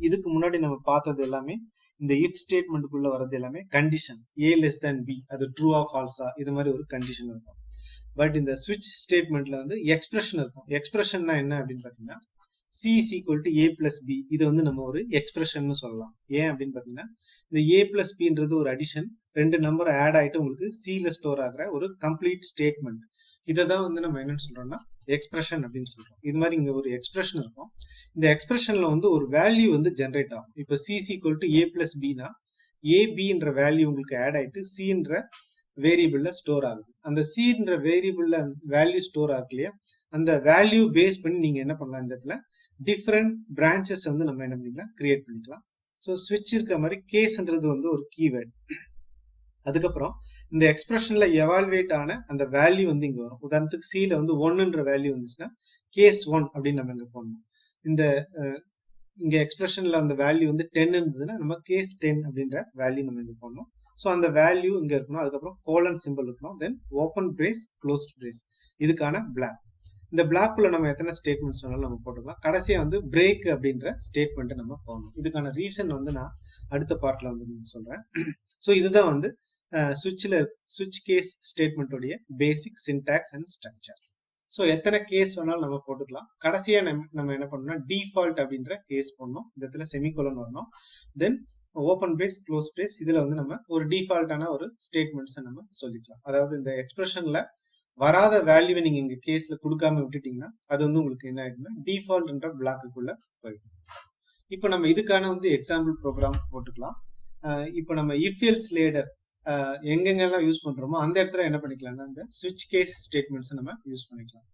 இதுக்கு முன்னாடி நம்ம பார்த்தது எல்லாமே இந்த இஃப் ஸ்டேட்மெண்ட்டுக்குள்ள வரது எல்லாமே condition, a less than B, அது ட்ரூ ஆ ஃபால்ஸா, இது மாதிரி ஒரு கண்டிஷன் இருக்கும். பட் இந்த ஸ்விட்ச் ஸ்டேட்மெண்ட்ல வந்து எக்ஸ்பிரஷன் இருக்கும். எக்ஸ்பிரஷன்னா என்ன அப்படின்னு பாத்தீங்கன்னா C is equal to A plus B, இது வந்து நம்ம ஒரு எக்ஸ்பிரஷன் சொல்லலாம். ஏன் அப்படின்னு பாத்தீங்கன்னா இந்த A plus Bன்றது ஒரு அடிஷன், ரெண்டு நம்பர் ஆட் ஆயிட்டு உங்களுக்கு Cல ஸ்டோர் ஆகிற ஒரு கம்ப்ளீட் ஸ்டேட்மெண்ட். இதை தான் வந்து நம்ம என்னன்னு சொல்றோம்னா எக்ஸ்பிரஷன் அப்படின்னு சொல்றோம். இது மாதிரி இங்க ஒரு எக்ஸ்பிரஷன் இருக்கும். இந்த எக்ஸ்பிரஷன்ல வந்து ஒரு வேல்யூ வந்து ஜென்ரேட் ஆகும். இப்போ C is equal to A plus Bனா ABன்ற வேல்யூ உங்களுக்கு ஆட் ஆயிட்டு Cன்ற வேரியபிள்ல ஸ்டோர் ஆகுது. அந்த Cன்ற வேரியபிள்ல வேல்யூ ஸ்டோர் ஆகுது இல்லையா, அந்த வேல்யூ பேஸ் பண்ணி நீங்க என்ன பண்ணலாம், இந்த இடத்துல டிஃப்ரெண்ட் பிரான்ச்சஸ் வந்து நம்ம என்ன பண்ணிக்கலாம், கிரியேட் பண்ணிக்கலாம். ஸோ ஸ்விட்ச் இருக்க மாதிரி கேஸ்ன்றது வந்து ஒரு கீவேர்ட். அதுக்கப்புறம் இந்த எக்ஸ்பிரஷன்ல எவால்வேட் ஆன அந்த வேல்யூ வந்து இங்க வரும். உதாரணத்துக்கு Cல வந்து 1ன்ற வேல்யூ வந்துச்சுன்னா கேஸ் 1 அப்படின்னு நம்ம இங்க போடணும். இந்த இங்க எக்ஸ்பிரஷன்ல அந்த வேல்யூ வந்து 10 இருந்ததுன்னா நம்ம கேஸ் 10 அப்படின்ற வேல்யூ நம்ம இங்க போடணும். ஸோ அந்த வேல்யூ இங்க இருக்கணும். அதுக்கப்புறம் கோலன் சிம்பிள் இருக்கணும். Then open brace closed brace, இதுக்கான பிளாக். இந்த பிளாக்குள்ள நம்ம எத்தனை ஸ்டேட்மெண்ட்ஸ் வேணாலும் நம்ம போட்டுக்கலாம். கடைசியா வந்து பிரேக் அப்படின்ற ஸ்டேட்மெண்ட்டை நம்ம போடணும். இதுக்கான ரீசன் வந்து நான் அடுத்த பார்ட்ல வந்து சொல்றேன். ஸோ இதுதான் வந்து ஸ்விட்ச் கேஸ் ஸ்டேட்மெண்ட்டோடைய basic syntax and structure. So எத்தனை கேஸ் வேணாலும் நம்ம போட்டுக்கலாம். கடைசியா நம்ம என்ன பண்ணணும்னா டிஃபால்ட் அப்படின்ற கேஸ் போடணும். இந்த இடத்துல செமிகோலன் வரணும். Then open brace close brace, இதுல வந்து நம்ம ஒரு டிஃபால்ட்டான ஒரு ஸ்டேட்மெண்ட்ஸ் நம்ம சொல்லிக்கலாம். அதாவது இந்த எக்ஸ்பிரஷன்ல வராத வேல்யூவை நீங்க இங்க கேஸ்ல கொடுக்காம விட்டுட்டீங்கன்னா அது வந்து உங்களுக்கு என்ன ஆயிடும்னா டிஃபால்ட்ன்ற பிளாக்குக்குள்ள போயிடும். இப்போ நம்ம இதுக்கான வந்து எக்ஸாம்பிள் ப்ரோக்ராம் போட்டுக்கலாம். இப்போ நம்ம இஃப் எல்ஸ் லேடர் எங்கெங்கெல்லாம் யூஸ் பண்றோமோ அந்த இடத்துல என்ன பண்ணிக்கலாம்னா இந்த ஸ்விட்ச் கேஸ் ஸ்டேட்மெண்ட்ஸ் நம்ம யூஸ் பண்ணிக்கலாம்.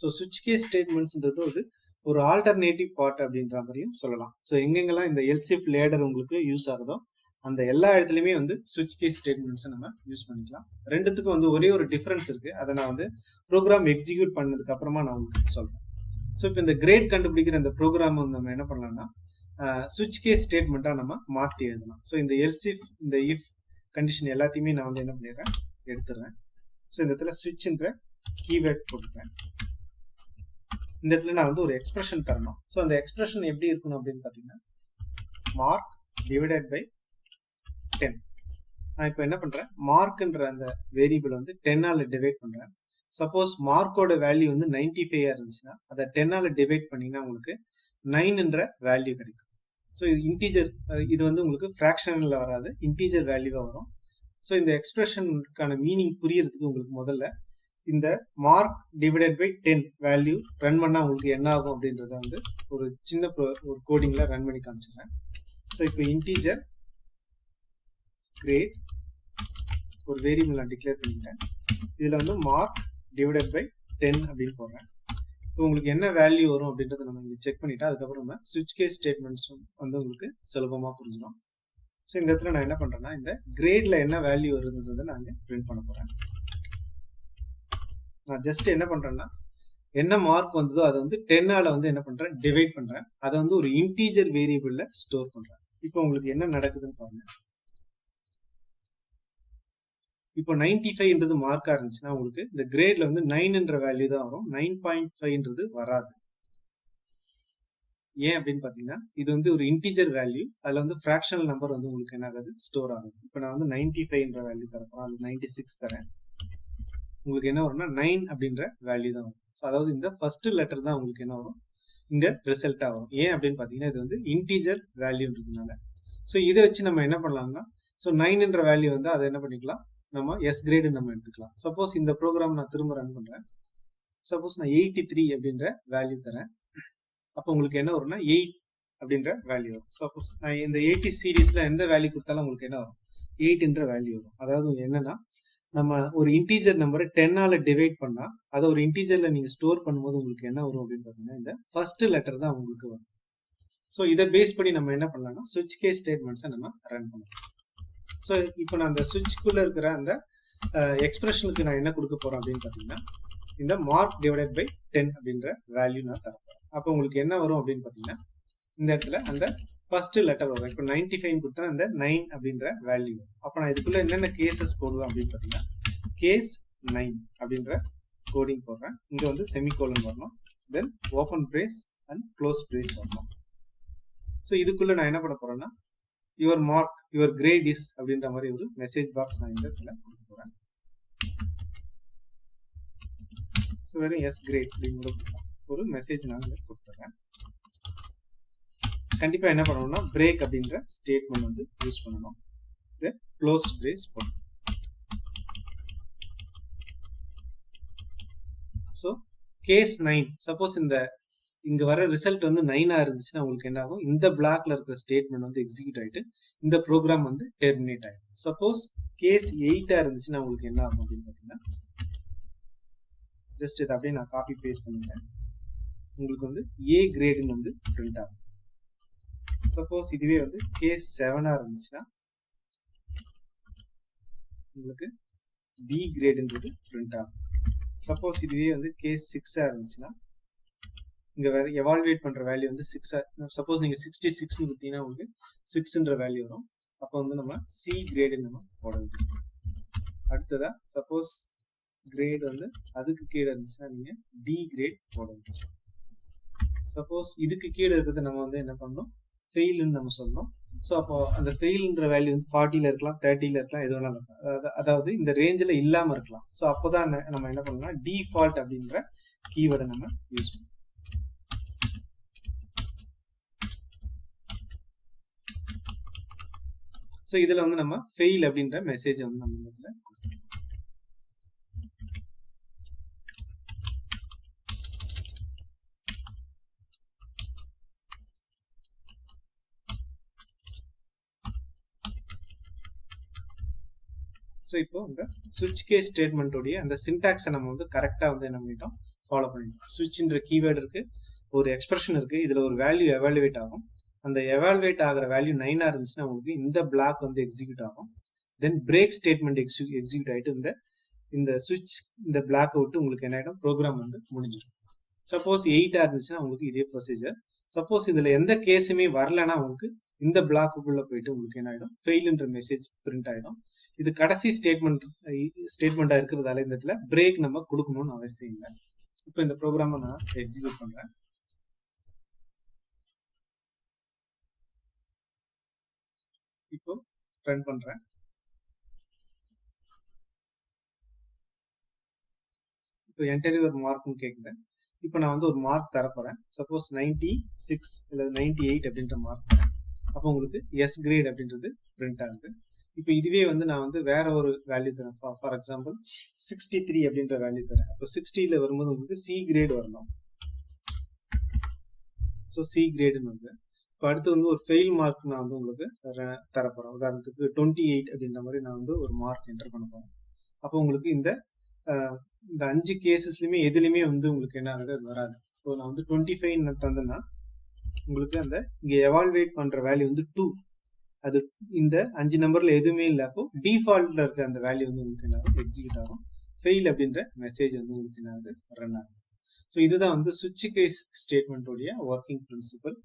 ஸோ ஸ்விட்ச் கேஸ் ஸ்டேட்மெண்ட்ஸ்ன்றது ஒரு ஆல்டர்னேட்டிவ் பார்ட் அப்படின்ற மாதிரியும் சொல்லலாம். ஸோ எங்கெங்கெல்லாம் இந்த எல்சிஎஃப் லேடர் உங்களுக்கு யூஸ் ஆகுதோ அந்த எல்லா இடத்துலயுமே வந்து ஸ்விட்ச் கேஸ் ஸ்டேட்மெண்ட்ஸ் நம்ம யூஸ் பண்ணிக்கலாம். ரெண்டுத்துக்கும் வந்து ஒரே ஒரு டிஃபரன்ஸ் இருக்கு. அதை நான் வந்து ப்ரோக்ராம் எக்ஸிக்யூட் பண்ணதுக்கு அப்புறமா நான் உங்களுக்கு சொல்றேன். ஸோ இப்போ இந்த கிரேட் கண்டுபிடிக்கிற இந்த ப்ரோக்ராம் வந்து நம்ம என்ன பண்ணலாம்னா ஸ்விட்ச் கேஸ் ஸ்டேட்மெண்ட்டா நம்ம மாற்றி எழுதலாம். ஸோ இந்த எல்சிஃப் இந்த இஃப் கண்டிஷன் எல்லாத்தையுமே நான் வந்து என்ன பண்ணிடுறேன், எடுத்துடுறேன். ஸோ இந்த இடத்துல ஸ்விட்ச்ன்ற கீவேர்ட் போட்டுக்கிறேன். இந்த இடத்துல நான் வந்து ஒரு எக்ஸ்பிரஷன் தரணும். ஸோ அந்த எக்ஸ்பிரஷன் எப்படி இருக்கணும் அப்படின்னு பார்த்தீங்கன்னா மார்க் டிவைடட் பை 10. நான் இப்போ என்ன பண்றேன், மார்க்ன்ற அந்த வேரியபிள் வந்து 10ஆல டிவைட் பண்றேன். சப்போஸ் மார்க்கோட வேல்யூ வந்து 95 இருந்துச்சுன்னா அதை 10ஆல டிவைட் பண்ணீங்கன்னா உங்களுக்கு 9ன்ற வேல்யூ கிடைக்கும். ஸோ இது இன்டீஜர், இது வந்து உங்களுக்கு ஃப்ராக்ஷன்ல வராது, இன்டீஜர் வேல்யூவா வரும். ஸோ இந்த எக்ஸ்பிரஷனுக்கான மீனிங் புரியறதுக்கு உங்களுக்கு முதல்ல இந்த mark divided by 10 value run பண்ணா உங்களுக்கு என்ன ஆகும் அப்படின்றத வந்து ஒரு சின்ன ஒரு கோடிங்ல ரன் பண்ணி காமிச்சிடுறேன். ஸோ இப்போ இன்டீஜர் கிரேட் ஒரு வேரியபிள் நான் டிக்ளேர் பண்ணிட்டேன். இதுல வந்து மார்க் டிவைடட் பை 10 அப்படின்னு போடுறேன். இப்போ உங்களுக்கு என்ன வேல்யூ வரும் அப்படின்றத நம்ம இங்க செக் பண்ணிட்டா அதுக்கப்புறம் நம்ம ஸ்விட்ச் கேஸ் ஸ்டேட்மெண்ட்ஸ் வந்து உங்களுக்கு சுலபமா புரிஞ்சிடும். ஸோ இந்த இடத்துல நான் என்ன பண்றேன்னா இந்த கிரேட்ல என்ன வேல்யூ வருதுன்றதை நான் இங்க பிரிண்ட் பண்ண போறேன். நான் ஜஸ்ட் என்ன பண்றேன்னா என்ன மார்க் வந்ததோ அதை வந்து 10ஆல வந்து என்ன பண்றேன், டிவைட் பண்றேன். அதை வந்து ஒரு இன்டீஜர் வேரியபிள்ல ஸ்டோர் பண்றேன். இப்போ உங்களுக்கு என்ன நடக்குதுன்னு பாருங்க. இப்போ 95ன்றது மார்க்கா இருந்துச்சுன்னா உங்களுக்கு இந்த கிரேட்ல வந்து 9ன்ற வேல்யூ தான் வரும், 9.5ன்றது வராது. ஏன் அப்படின்னு பாத்தீங்கன்னா இது வந்து ஒரு இன்டீஜர் வேல்யூ, அதுல வந்து ஃபிராக்ஷனல் நம்பர் வந்து உங்களுக்கு என்ன ஆகுது, ஸ்டோர் ஆகுது. இப்போ நான் வந்து 95ன்ற வேல்யூ தரப்போம், அது 96 தரேன். உங்களுக்கு என்ன வரும்னா 9 அப்படின்ற வேல்யூ தான் வரும். ஸோ அதாவது இந்த ஃபர்ஸ்ட் லெட்டர் தான் உங்களுக்கு என்ன வரும், இங்க ரிசல்ட்டா வரும். ஏன் அப்படின்னு பாத்தீங்கன்னா இது வந்து இன்டீஜர் வேல்யூன்றதுனால. ஸோ இதை வச்சு நம்ம என்ன பண்ணலாம்னா, ஸோ 9ன்ற வேல்யூ வந்து அதை என்ன பண்ணிக்கலாம், நம்ம எஸ் கிரேடு நம்ம எடுத்துக்கலாம். சப்போஸ் இந்த ப்ரோக்ராம் நான் திரும்ப ரன் பண்றேன். சப்போஸ் நான் 83 அப்படின்ற வேல்யூ தரேன். அப்போ உங்களுக்கு என்ன வரும்னா 8 அப்படின்ற வேல்யூ வரும். சப்போஸ் நான் இந்த 80 சீரீஸ்ல எந்த வேல்யூ கொடுத்தாலும் உங்களுக்கு என்ன வரும், 8ன்ற வேல்யூ வரும். அதாவது என்னன்னா, நம்ம ஒரு இன்டீஜர் நம்பரை 10ஆல டிவைட் பண்ணா அதை ஒரு இன்டீஜர்ல நீங்க ஸ்டோர் பண்ணும்போது உங்களுக்கு என்ன வரும் அப்படின்னு பாத்தீங்கன்னா, இந்த ஃபர்ஸ்ட் லெட்டர் தான் உங்களுக்கு வரும். ஸோ இதை பேஸ் பண்ணி நம்ம என்ன பண்ணலாம்னா சுவிட்ச் கேஸ் ஸ்டேட்மெண்ட்ஸை நம்ம ரன் பண்ணலாம். ஸோ இப்போ நான் அந்த சுவிட்ச்குள்ள இருக்கிற அந்த எக்ஸ்பிரஷனுக்கு நான் என்ன கொடுக்க போறேன் அப்படின்னு பாத்தீங்கன்னா, இந்த மார்க் டிவைடட் பை 10 அப்படின்ற வேல்யூ நான் தரப்போறேன். அப்போ உங்களுக்கு என்ன வரும் அப்படின்னு பாத்தீங்கன்னா, இந்த இடத்துல அந்த ஃபர்ஸ்ட் லெட்டர் வரும். இப்போ 95 கொடுத்தா அந்த 9 அப்படின்ற வேல்யூ வரும். அப்போ நான் இதுக்குள்ள என்னென்ன கேசஸ் போடுவேன் அப்படின்னு பாத்தீங்கன்னா, கேஸ் 9 அப்படின்ற கோடிங் போடுறேன். இங்க வந்து செமிகோலன் வரணும், then open brace and close brace வரணும். ஸோ இதுக்குள்ள நான் என்ன பண்ண போறேன்னா, your mark your grade is அப்படின்ற மாதிரி ஒரு மெசேஜ் பாக்ஸ் நான் இந்த இடத்துல கொடுக்க போறேன். ஸோ வெறும் எஸ் கிரேட் அப்படின்னு ஒரு மெசேஜ் நான் கொடுத்துறேன். கண்டிப்பா என்ன பண்ணணும்னா பிரேக் அப்படின்ற ஸ்டேட்மெண்ட் வந்து யூஸ் பண்ணணும். தென் க்ளோஸ் பிரேஸ் போடணும். ஸோ கேஸ் 9 சப்போஸ் இங்க வர ரிசல்ட் வந்து 9ஆ இருந்துச்சுன்னா உங்களுக்கு என்ன ஆகும், இந்த பிளாக்ல இருக்கிற ஸ்டேட்மெண்ட் வந்து எக்ஸிக்யூட் ஆயிட்டு இந்த ப்ரோக்ராம் வந்து டெர்மினேட் ஆயிடும். சப்போஸ் கேஸ் 8ஆ இருந்துச்சுன்னா உங்களுக்கு என்ன ஆகும் அப்படின்னு பாத்தீங்கன்னா, ஜஸ்ட் இதை அப்படியே நான் காப்பி பேஸ்ட் பண்ணிட்டேன். உங்களுக்கு வந்து ஏ கிரேடுன்னு வந்து பிரிண்ட் ஆகும். சப்போஸ் இதுவே வந்து கேஸ் 7ஆ இருந்துச்சுன்னா உங்களுக்கு பி கிரேடுன்றது பிரிண்ட் ஆகும். சப்போஸ் இதுவே வந்து கேஸ் 6ஆ இருந்துச்சுன்னா இங்க வேற எவால்வேட் பண்ற வேல்யூ வந்து 6. சப்போஸ் நீங்க 66 கொடுத்தீங்கன்னா உங்களுக்கு 6ன்ற வேல்யூ வரும். அப்போ வந்து நம்ம சி கிரேடு நம்ம போட முடியும். அடுத்ததா சப்போஸ் கிரேட் வந்து அதுக்கு கீழே இருந்துச்சுன்னா நீங்க டி கிரேட் போட முடியும். சப்போஸ் இதுக்கு கீழே இருக்கிறது நம்ம வந்து என்ன பண்ணணும், ஃபெயில்னு நம்ம சொல்லணும். ஸோ அப்போ அந்த ஃபெயில்ன்ற வேல்யூ வந்து 40ல இருக்கலாம், 30ல இருக்கலாம், எது வேணாலும் இருக்கலாம். அதாவது இந்த ரேஞ்சில் இல்லாம இருக்கலாம். ஸோ அப்போதான் நம்ம என்ன பண்ணலாம், டிஃபால்ட் அப்படின்ற கீவேர்டை நம்ம யூஸ் பண்ணணும். ஸோ இதுல வந்து நம்ம ஃபெயில் அப்படின்ற மெசேஜ் வந்து நம்ம இதுல கொடுத்துருக்கோம். ஸோ இப்போ இந்த சுவிட்ச் கேஸ் ஸ்டேட்மெண்ட்டோடைய அந்த சின்டாக்ஸை நம்ம வந்து கரெக்டாக வந்து என்ன பண்ணிட்டோம், ஃபாலோ பண்ணிட்டோம். சுவிட்ச்ன்ற கீவேர்டு இருக்கு, ஒரு எக்ஸ்பிரஷன் இருக்கு, இதுல ஒரு வேல்யூ எவாலுவேட் ஆகும். அந்த எவாலுவேட் ஆகிற வேல்யூ 9ஆ இருந்துச்சுன்னா உங்களுக்கு இந்த பிளாக் வந்து எக்ஸிக்யூட் ஆகும். தென் பிரேக் ஸ்டேட்மெண்ட் எக்ஸிக்யூட் ஆகிட்டு இந்த சுவிட்ச் இந்த பிளாக்கை விட்டு உங்களுக்கு என்ன ஆகிடும், ப்ரோக்ராம் வந்து முடிஞ்சிடும். சப்போஸ் 8ஆ இருந்துச்சுன்னா உங்களுக்கு இதே ப்ரொசீஜர். சப்போஸ் இதுல எந்த கேஸுமே வரலன்னா உங்களுக்கு இந்த பிளாக்குக்குள்ள போயிட்டு உங்களுக்கு என்ன ஆகிடும், ஃபெயில்ன்ற மெசேஜ் பிரிண்ட் ஆகிடும். இது கடைசி ஸ்டேட்மெண்டா இருக்கிறதால இந்த இடத்துல பிரேக் நம்ம கொடுக்கணும்னு அவசியம் இல்லை. இப்போ இந்த ப்ரோக்ராமை நான் எக்ஸிக்யூட் பண்றேன். இப்போ ரன் பண்றேன். இப்போ என்டர் யுவர் மார்க்னு கேட்குறேன். இப்போ நான் வந்து ஒரு மார்க் தரப்போறேன். சப்போஸ் 96 இல்லை 98 அப்படின்ற மார்க் தரேன். அப்போ உங்களுக்கு எஸ் கிரேட் அப்படின்றது பிரிண்ட் ஆகுது. இப்போ இதுவே வந்து நான் வந்து வேற ஒரு வேல்யூ தரேன். ஃபார் எக்ஸாம்பிள் 63 அப்படின்ற வேல்யூ தரேன். அப்போ 60ல வரும்போது உங்களுக்கு சி கிரேட் வரணும். ஸோ சி கிரேடுன்னு வந்து இப்போ அடுத்து வந்து ஒரு ஃபெயில் மார்க் நான் வந்து உங்களுக்கு தரப்போறேன். உதாரணத்துக்கு 28 அப்படின்ற மாதிரி நான் வந்து ஒரு மார்க் என்டர் பண்ண போறேன். அப்போ உங்களுக்கு இந்த 5 கேசஸ்லயுமே எதுலையுமே வந்து உங்களுக்கு என்ன ஆகுது, அது வராது. இப்போ நான் வந்து 25 தந்தேன்னா உங்களுக்கு அந்த இங்க எவால்வேட் பண்ற வேல்யூ வந்து 2. அது இந்த 5 நம்பர்ல எதுவுமே இல்லை. அப்போ டிஃபால்ட்ல இருக்க அந்த வேல்யூ வந்து உங்களுக்கு என்ன ஆகும், எக்ஸிக்யூட் ஆகும். ஃபெயில் அப்படின்ற மெசேஜ் வந்து உங்களுக்கு என்ன ஆகுது, ரன் ஆகும். ஸோ இதுதான் வந்து சுவிட்ச் கேஸ் ஸ்டேட்மெண்ட்டோடைய ஒர்க்கிங் பிரின்சிபல்.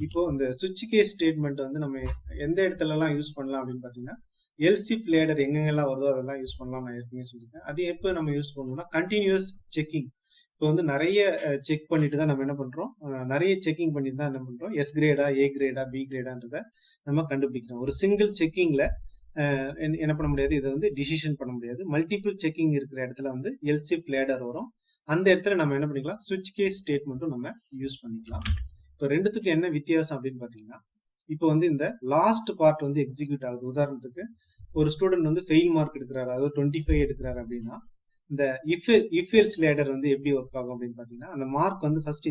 இப்போ இந்த சுவிட்ச் கேஸ் ஸ்டேட்மெண்ட் வந்து நம்ம எந்த இடத்துலலாம் யூஸ் பண்ணலாம் அப்படின்னு பார்த்தீங்கன்னா, எல்சிஃப் லேடர் எங்கெங்கெல்லாம் வருதோ அதெல்லாம் யூஸ் பண்ணலாம். நான் ஏற்கனவே சொல்லியிருக்கேன். அது எப்போ நம்ம யூஸ் பண்ணணும்னா கண்டினியூஸ் செக்கிங். இப்போ வந்து நிறைய செக் பண்ணிட்டு தான் நம்ம என்ன பண்றோம், நிறைய செக்கிங் பண்ணிட்டு தான் என்ன பண்றோம், எஸ் கிரேடா ஏ கிரேடா பி கிரேடான்றத நம்ம கண்டுபிடிக்கிறோம். ஒரு சிங்கிள் செக்கிங்ல என்ன பண்ண முடியாது, இதை வந்து டிசிஷன் பண்ண முடியாது. மல்டிபிள் செக்கிங் இருக்கிற இடத்துல வந்து எல்சிஃப் லேடர் வரும். அந்த இடத்துல நம்ம என்ன பண்ணிக்கலாம், சுவிட்ச் கேஸ் ஸ்டேட்மெண்ட்டும் நம்ம யூஸ் பண்ணிக்கலாம். இப்போ ரெண்டுத்துக்கு என்ன வித்தியாசம் அப்படின்னு பாத்தீங்கன்னா, இப்போ வந்து இந்த லாஸ்ட் பார்ட் வந்து எக்ஸிக்யூட் ஆகுது. உதாரணத்துக்கு ஒரு ஸ்டூடெண்ட் வந்து ஃபெயில் மார்க் எடுக்கிறாரு, அதாவது 25 எடுக்கிறாரு அப்படின்னா இந்த இஃப் எல்ஸ் லேடர் வந்து எப்படி ஒர்க் ஆகும் அப்படின்னு பாத்தீங்கன்னா, அந்த மார்க் வந்து ஃபர்ஸ்ட்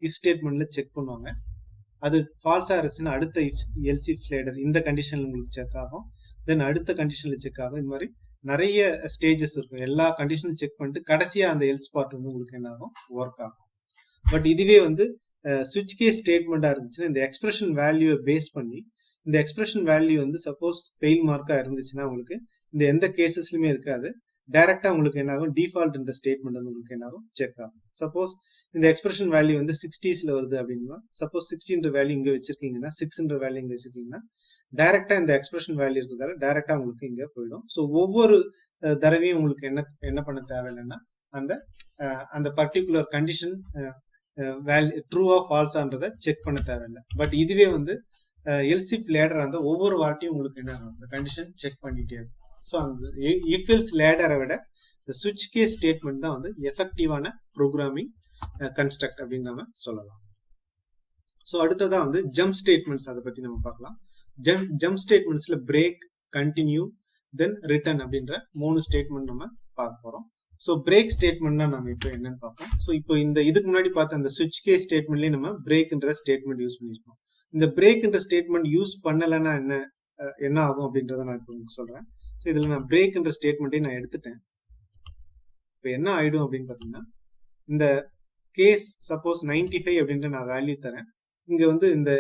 இஃப் ஸ்டேட்மெண்ட்ல செக் பண்ணுவாங்க. அது ஃபால்ஸா இருந்துச்சுன்னா அடுத்த எல்ஸ் இஃப் லேடர் இந்த கண்டிஷன்ல உங்களுக்கு செக் ஆகும். தென் அடுத்த கண்டிஷன்ல செக் ஆகும். இந்த மாதிரி நிறைய ஸ்டேஜஸ் இருக்கும். எல்லா கண்டிஷனும் செக் பண்ணிட்டு கடைசியா அந்த எல்ஸ் பார்ட் வந்து உங்களுக்கு என்ன ஆகும், ஒர்க் ஆகும். பட் இதுவே வந்து ஸ்விட்ச் கேஸ் ஸ்டேட்மெண்டா இருந்துச்சுன்னா இந்த எக்ஸ்பிரஷன் வேல்யூவை பேஸ் பண்ணி இந்த எக்ஸ்பிரஷன் வேல்யூ வந்து சப்போஸ் ஃபெயில் மார்க்கா இருந்துச்சுன்னா உங்களுக்கு இந்த எந்த கேசஸ்லயுமே இருக்காது. டைரக்டா உங்களுக்கு என்ன ஆகும், டிஃபால்ட் என்ற ஸ்டேட்மெண்ட் வந்து உங்களுக்கு என்ன ஆகும், செக் ஆகும். சப்போஸ் இந்த எக்ஸ்பிரஷன் வேல்யூ வந்து 60ஸ்ல வருது அப்படின்னா, சப்போஸ் 60ன்ற வேல்யூ இங்க வச்சிருக்கீங்கன்னா 6ன்ற வேல்யூ இங்க வச்சிருக்கீங்கன்னா டைரக்டா இந்த எக்ஸ்பிரஷன் வேல்யூ இருக்கிறதால டைரக்டா உங்களுக்கு இங்க போயிடும். ஸோ ஒவ்வொரு தடவையும் உங்களுக்கு என்ன பண்ண தேவையில்லைன்னா அந்த பர்டிகுலர் கண்டிஷன் வேல்யூ ட்ரூவா ஃபால்ஸான்றதை செக் பண்ண தேவையில்லை. பட் இதுவே வந்து எல்ஸ் இஃப் லேடர் அந்த ஒவ்வொரு வாட்டியும் உங்களுக்கு என்ன ஆகும், இந்த கண்டிஷன் செக் பண்ணிட்டே இருக்கும். ஸோ அந்த இஃப் எல்ஸ் லேடரை விட இந்த ஸ்விட்ச் கேஸ் ஸ்டேட்மெண்ட் தான் வந்து எஃபெக்டிவான ப்ரோக்ராமிங் கன்ஸ்ட்ரக்ட் அப்படின்னு நம்ம சொல்லலாம். ஸோ அடுத்ததான் வந்து ஜம்ப் ஸ்டேட்மெண்ட்ஸ், அதை பத்தி நம்ம பார்க்கலாம். ஜம்ப் ஸ்டேட்மெண்ட்ஸ்ல பிரேக், கண்டினியூ, தென் ரிட்டர்ன் அப்படின்ற 3 ஸ்டேட்மெண்ட் நம்ம பார்க்க போறோம். ஸோ பிரேக் ஸ்டேட்மெண்ட்னா நம்ம இப்போ என்னன்னு பார்ப்போம். ஸோ இப்போ இதுக்கு முன்னாடி பார்த்த அந்த ஸ்விட்ச் கேஸ் ஸ்டேட்மெண்ட்லயே நம்ம பிரேக்ன்ற ஸ்டேட்மெண்ட் யூஸ் பண்ணியிருக்கோம். இந்த பிரேக்ன்ற ஸ்டேட்மெண்ட் யூஸ் பண்ணலைன்னா என்ன ஆகும் அப்படின்றத நான் இப்போ உங்களுக்கு சொல்றேன். ஸோ இதுல நான் பிரேக்ன்ற ஸ்டேட்மெண்ட்டே நான் எடுத்துட்டேன். இப்போ என்ன ஆயிடும் அப்படின்னு பார்த்தீங்கன்னா, இந்த கேஸ் சப்போஸ் 95 அப்படின்ற நான் வேல்யூ தரேன். இங்க வந்து இந்த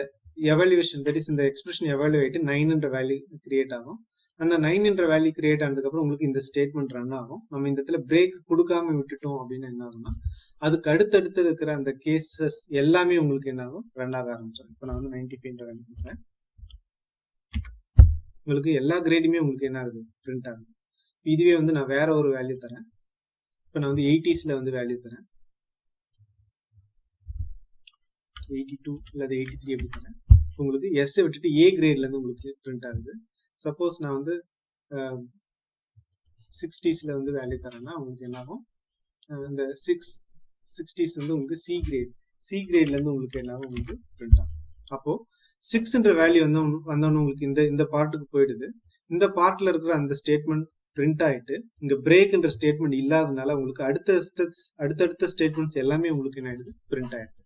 எவாலுவேஷன், தட் இஸ் இந்த எக்ஸ்பிரஷன் எவாலுவேட் 9ன்ற வேல்யூ கிரியேட் ஆகும். அந்த 9ன்ற வேல்யூ கிரியேட் ஆனதுக்கு அப்புறம் உங்களுக்கு இந்த ஸ்டேட்மெண்ட் ரன் ஆகும். நம்ம இந்த இடத்துல பிரேக் கொடுக்காம விட்டுட்டோம் அப்படின்னு என்ன ஆகும்னா, அதுக்கு அடுத்தடுத்து இருக்கிற அந்த கேசஸ் எல்லாமே உங்களுக்கு என்ன ஆகும், ரன் ஆக ஆரம்பிச்சிடும். இப்போ நான் வந்து 95ன்ற வேல்யூ கொடுக்குறேன். உங்களுக்கு எல்லா கிரேடுமே உங்களுக்கு என்ன ஆகுது, பிரிண்ட் ஆகுது. இதுவே வந்து நான் வேற ஒரு வேல்யூ தரேன். இப்போ நான் வந்து 80ஸ்ல வந்து வேல்யூ தரேன், 82 அல்லது 83 எப்படி தரேன். உங்களுக்கு எஸ் விட்டுட்டு ஏ கிரேட்ல இருந்து உங்களுக்கு பிரிண்ட் ஆகுது. சப்போஸ் நான் வந்து 60ஸ்ல வந்து வேல்யூ தரேன்னா உங்களுக்கு என்ன ஆகும், இந்த 60s வந்து உங்களுக்கு சி கிரேட்ல இருந்து உங்களுக்கு என்ன ஆகும், உங்களுக்கு பிரிண்ட் ஆகும். அப்போ 6ன்ற வேல்யூ வந்தோன்னு உங்களுக்கு இந்த பார்ட்டுக்கு போயிடுது. இந்த பார்ட்ல இருக்கிற அந்த ஸ்டேட்மெண்ட் பிரிண்ட் ஆயிட்டு இங்க பிரேக்ன்ற ஸ்டேட்மெண்ட் இல்லாதனால உங்களுக்கு அடுத்தடுத்த ஸ்டேட்மெண்ட்ஸ் எல்லாமே உங்களுக்கு என்ன ஆயிடுது, பிரிண்ட் ஆயிடுது.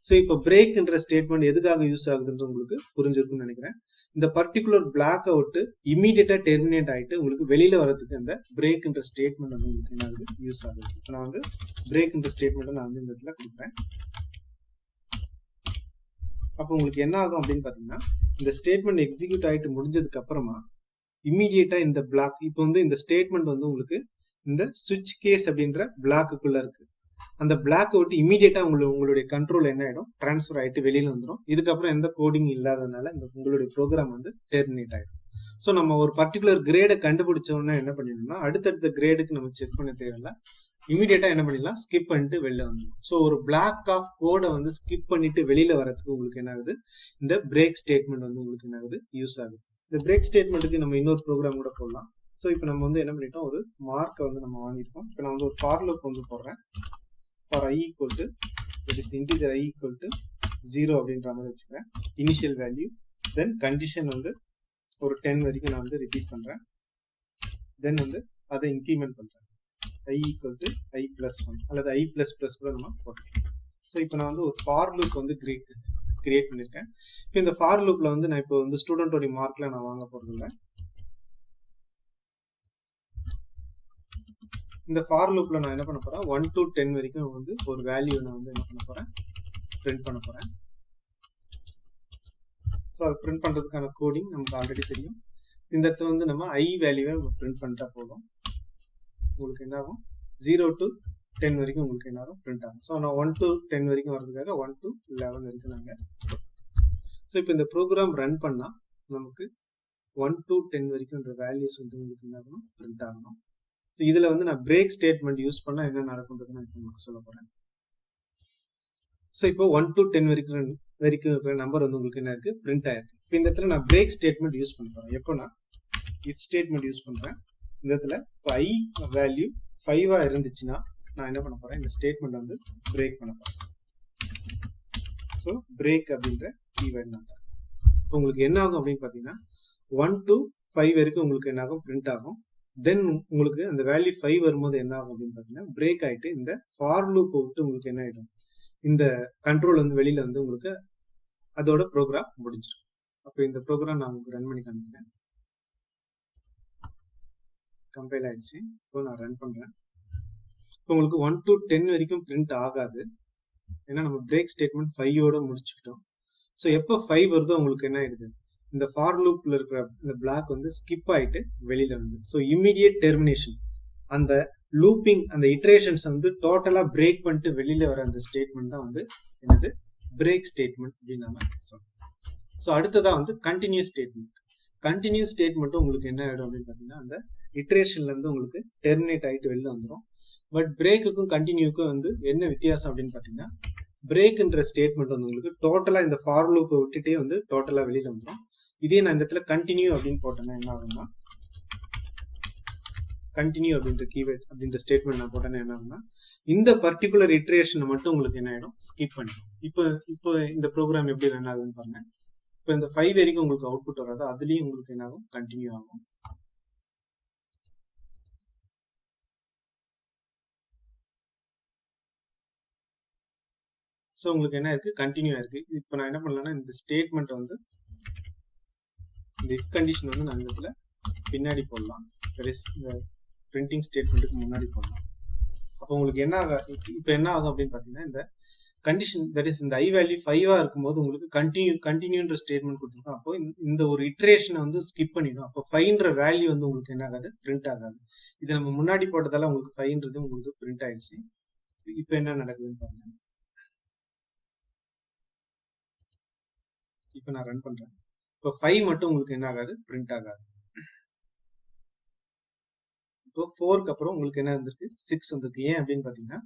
ஸோ இப்போ பிரேக்ன்ற ஸ்டேட்மெண்ட் எதுக்காக யூஸ் ஆகுதுன்னு உங்களுக்கு புரிஞ்சிருக்கும்னு நினைக்கிறேன். இந்த பர்டிகுலர் பிளாக்கை விட்டு இமீடியட்டா டெர்மினேட் ஆயிட்டு உங்களுக்கு வெளியில வரதுக்கு அந்த பிரேக்ன்ற ஸ்டேட்மெண்ட் வந்து உங்களுக்கு என்ன ஆகுது, யூஸ் ஆகுது. இப்போ நான் வந்து பிரேக்ன்ற ஸ்டேட்மெண்ட் நான் வந்து இந்த இடத்துல கொடுக்குறேன். அப்போ உங்களுக்கு என்ன ஆகும் அப்படின்னு பாத்தீங்கன்னா, இந்த ஸ்டேட்மெண்ட் எக்ஸிக்யூட் ஆயிட்டு முடிஞ்சதுக்கு அப்புறமா இமீடியட்டா இந்த பிளாக், இப்போ வந்து இந்த ஸ்டேட்மெண்ட் வந்து உங்களுக்கு இந்த ஸ்விட்ச் கேஸ் அப்படின்ற பிளாக்குள்ள இருக்கு. அந்த பிளாக் விட்டு இமீடியட்டா உங்களுடைய கண்ட்ரோல் என்ன ஆயிடும், டிரான்ஸ்ஃபர் ஆயிட்டு வெளியில வந்துடும். இதுக்கப்புறம் எந்த கோடிங் இல்லாதனால உங்களுடைய ப்ரோக்ராம் வந்து டெர்மினேட் ஆயிடும். ஸோ நம்ம ஒரு பர்டிகுலர் கிரேடை கண்டுபிடிச்சோம்னா என்ன பண்ணிடணும்னா, அடுத்தடுத்த கிரேடுக்கு நம்ம செக் பண்ண தேவையில்லை, இமீடியட்டா என்ன பண்ணிடலாம், ஸ்கிப் பண்ணிட்டு வெளில வந்துடும். ஸோ ஒரு பிளாக் ஆஃப் கோடை வந்து ஸ்கிப் பண்ணிட்டு வெளியில வரதுக்கு உங்களுக்கு என்ன ஆகுது, இந்த பிரேக் ஸ்டேட்மெண்ட் வந்து உங்களுக்கு என்ன ஆகுது, யூஸ் ஆகுது. இந்த பிரேக் ஸ்டேட்மெண்ட்டுக்கு நம்ம இன்னொரு ப்ரோக்ராம் கூட போடலாம். ஸோ இப்போ நம்ம வந்து என்ன பண்ணிட்டோம், ஒரு மார்க்கை வந்து நம்ம வாங்கியிருக்கோம். இப்போ நான் வந்து ஒரு ஃபார் லூப் வந்து போடுறேன். for I equal to, that is integer I equal to 0 அப்படின்ற மாதிரி வச்சுக்கிறேன் இனிஷியல் வேல்யூ. தென் கண்டிஷன் வந்து ஒரு 10 வரைக்கும் நான் வந்து ரிப்பீட் பண்றேன். தென் வந்து அதை இன்க்ரிமெண்ட் பண்றேன், I equal to I plus 1 அல்லது I plus plus கூட நம்ம போட்டுக்கலாம். ஸோ இப்போ நான் வந்து ஒரு ஃபார் லூப் வந்து கிரியேட் பண்ணியிருக்கேன். இப்போ இந்த ஃபார் லூப்ல வந்து நான் இப்போ வந்து ஸ்டூடெண்டோட மார்க்ல நான் வாங்க போறது இல்லை. இந்த ஃபார் லூப்ல நான் என்ன பண்ண போறேன், 1 to 10 வரைக்கும் வந்து ஒரு வேல்யூ நான் வந்து என்ன பண்ண போறேன், பிரிண்ட் பண்ண போறேன். ஸோ அது பிரிண்ட் பண்றதுக்கான கோடிங் நமக்கு ஆல்ரெடி தெரியும். இந்த இடத்துல வந்து நம்ம ஐ வேல்யூவை பிரிண்ட் பண்ணிட்டா போதும். உங்களுக்கு என்ன ஆகும், 0 to 10 வரைக்கும் உங்களுக்கு என்ன ஆகும், பிரிண்ட் ஆகும். ஸோ நான் 1 to 10 வரைக்கும் வரதுக்காக 1 to 11 வரைக்கும் நாங்க. ஸோ இப்போ இந்த ப்ரோக்ராம் ரன் பண்ணா நமக்கு 1 to 10 வரைக்கும் வேல்யூஸ் வந்து உங்களுக்கு என்ன ஆகணும், பிரிண்ட் ஆகணும். ஸோ இதுல வந்து நான் பிரேக் ஸ்டேட்மெண்ட் யூஸ் பண்ணா என்ன நடக்கும்ன்றது நான் இப்போ உங்களுக்கு சொல்ல போறேன். ஸோ இப்போ 1 to 10 வரைக்கும் இருக்கிற நம்பர் வந்து உங்களுக்கு என்ன இருக்கு, பிரிண்ட் ஆயிருக்கு. இப்போ இந்த இடத்துல நான் பிரேக் ஸ்டேட்மெண்ட் யூஸ் பண்ண போறேன். எப்போ நான் இஃப் ஸ்டேட்மெண்ட் யூஸ் பண்றேன். இந்த இடத்துல இப்போ ஐ வேல்யூ 5 இருந்துச்சுன்னா நான் என்ன பண்ண போறேன், இந்த ஸ்டேட்மெண்ட் வந்து பிரேக் பண்ண போறேன். ஸோ பிரேக் அப்படின்ற கீவேர்ட் நான் தரேன். இப்போ உங்களுக்கு என்ன ஆகும் அப்படின்னு பாத்தீங்கன்னா, 1 to 5 வரைக்கும் உங்களுக்கு என்ன ஆகும், பிரிண்ட் ஆகும். தென் உங்களுக்கு அந்த வேல்யூ 5 வரும்போது என்ன ஆகும் அப்படின்னு பாத்தீங்கன்னா, பிரேக் ஆயிட்டு இந்த ஃபார் லூப் விட்டு உங்களுக்கு என்ன ஆயிடும், இந்த கண்ட்ரோல் வந்து வெளியில வந்து உங்களுக்கு அதோட ப்ரோக்ராம் முடிஞ்சிடும். அப்போ இந்த ப்ரோக்ராம் நான் உங்களுக்கு ரன் பண்ணி காமிக்கிறேன். கம்பைல் ஆயிடுச்சு. இப்போ நான் ரன் பண்றேன். இப்போ உங்களுக்கு 1 to 10 வரைக்கும் பிரிண்ட் ஆகாது. ஏன்னா நம்ம பிரேக் ஸ்டேட்மெண்ட் 5ஓட முடிச்சுக்கிட்டோம். ஸோ எப்போ 5 வருதோ உங்களுக்கு என்ன ஆயிடுது, இந்த ஃபார் லூப்ல இருக்கிற இந்த பிளாக் வந்து ஸ்கிப் ஆயிட்டு வெளியில வந்து, ஸோ இம்மிடியேட் டெர்மினேஷன், அந்த லூப்பிங் அந்த இட்ரேஷன்ஸ் வந்து டோட்டலா பிரேக் பண்ணிட்டு வெளியில வர அந்த ஸ்டேட்மெண்ட் தான் வந்து என்னது பிரேக் ஸ்டேட்மெண்ட் அப்படின்னு நம்ம சொல்றோம். ஸோ அடுத்ததா வந்து கண்டினியூஸ் ஸ்டேட்மெண்ட். கண்டினியூஸ் ஸ்டேட்மெண்ட்டும் உங்களுக்கு என்ன ஆயிடும் அப்படின்னு பார்த்தீங்கன்னா, அந்த இட்ரேஷன்ல இருந்து உங்களுக்கு டெர்மினேட் ஆகிட்டு வெளில வந்துடும். பட் பிரேக்குக்கும் கண்டினியூக்கும் வந்து என்ன வித்தியாசம் அப்படின்னு பார்த்தீங்கன்னா, பிரேக்ன்ற ஸ்டேட்மெண்ட் வந்து உங்களுக்கு டோட்டலா இந்த ஃபார் லூப்பை விட்டுட்டே வந்து டோட்டலா வெளியில வந்துடும். இதே நான் இந்த இடத்துல கண்டினியூ அப்படின்னு போட்டேன்னா என்ன ஆகும்னா, கண்டினியூ அப்படின்ற கீவேர்ட் அப்படின்ற ஸ்டேட்மெண்ட் நான் போட்டேன்னா என்ன ஆகும்னா, இந்த பர்டிகுலர் இட்ரேஷனை மட்டும் உங்களுக்கு என்ன ஆயிடும், ஸ்கிப் பண்ணிடும். இப்போ இந்த ப்ரோக்ராம் எப்படி ரன் ஆகுதுன்னு பாருங்க. இப்போ இந்த 5 வரைக்கும் உங்களுக்கு அவுட்புட் வராது, அதுலயும் உங்களுக்கு என்ன ஆகும், கண்டினியூ ஆகும். ஸோ உங்களுக்கு என்ன இருக்கு, கண்டினியூ ஆயிருக்கு. இப்போ நான் என்ன பண்ணலாம்னா, இந்த ஸ்டேட்மெண்ட் வந்து இந்த இஃப் கண்டிஷன் வந்து நான் இந்த இடத்துல பின்னாடி போடலாம், இந்த பிரிண்டிங் ஸ்டேட்மெண்ட்டுக்கு முன்னாடி போடலாம். அப்போ உங்களுக்கு என்ன ஆகும், இப்போ என்ன ஆகும் அப்படின்னு பார்த்தீங்கன்னா, இந்த கண்டிஷன் தட் இஸ் இந்த ஐ வேல்யூ 5ஆ இருக்கும்போது உங்களுக்கு கண்டினியூன்ற ஸ்டேட்மெண்ட் கொடுத்துருக்கோம். அப்போ இந்த ஒரு இட்ரேஷனை வந்து ஸ்கிப் பண்ணிடும். அப்போ 5ன்ற வேல்யூ வந்து உங்களுக்கு என்ன ஆகாது, பிரிண்ட் ஆகாது. இது நம்ம முன்னாடி போட்டதால உங்களுக்கு 5ன்றது உங்களுக்கு பிரிண்ட் ஆயிடுச்சு. இப்போ என்ன நடக்குதுன்னு பாருங்க. இப்போ நான் ரன் பண்றேன். இப்போ 5 மட்டும் உங்களுக்கு என்ன ஆகாது, பிரிண்ட் ஆகாது. இப்போ 4க்கு அப்புறம் உங்களுக்கு என்ன வந்திருக்கு, 6 வந்திருக்கு. ஏன் அப்படின்னு பாத்தீங்கன்னா,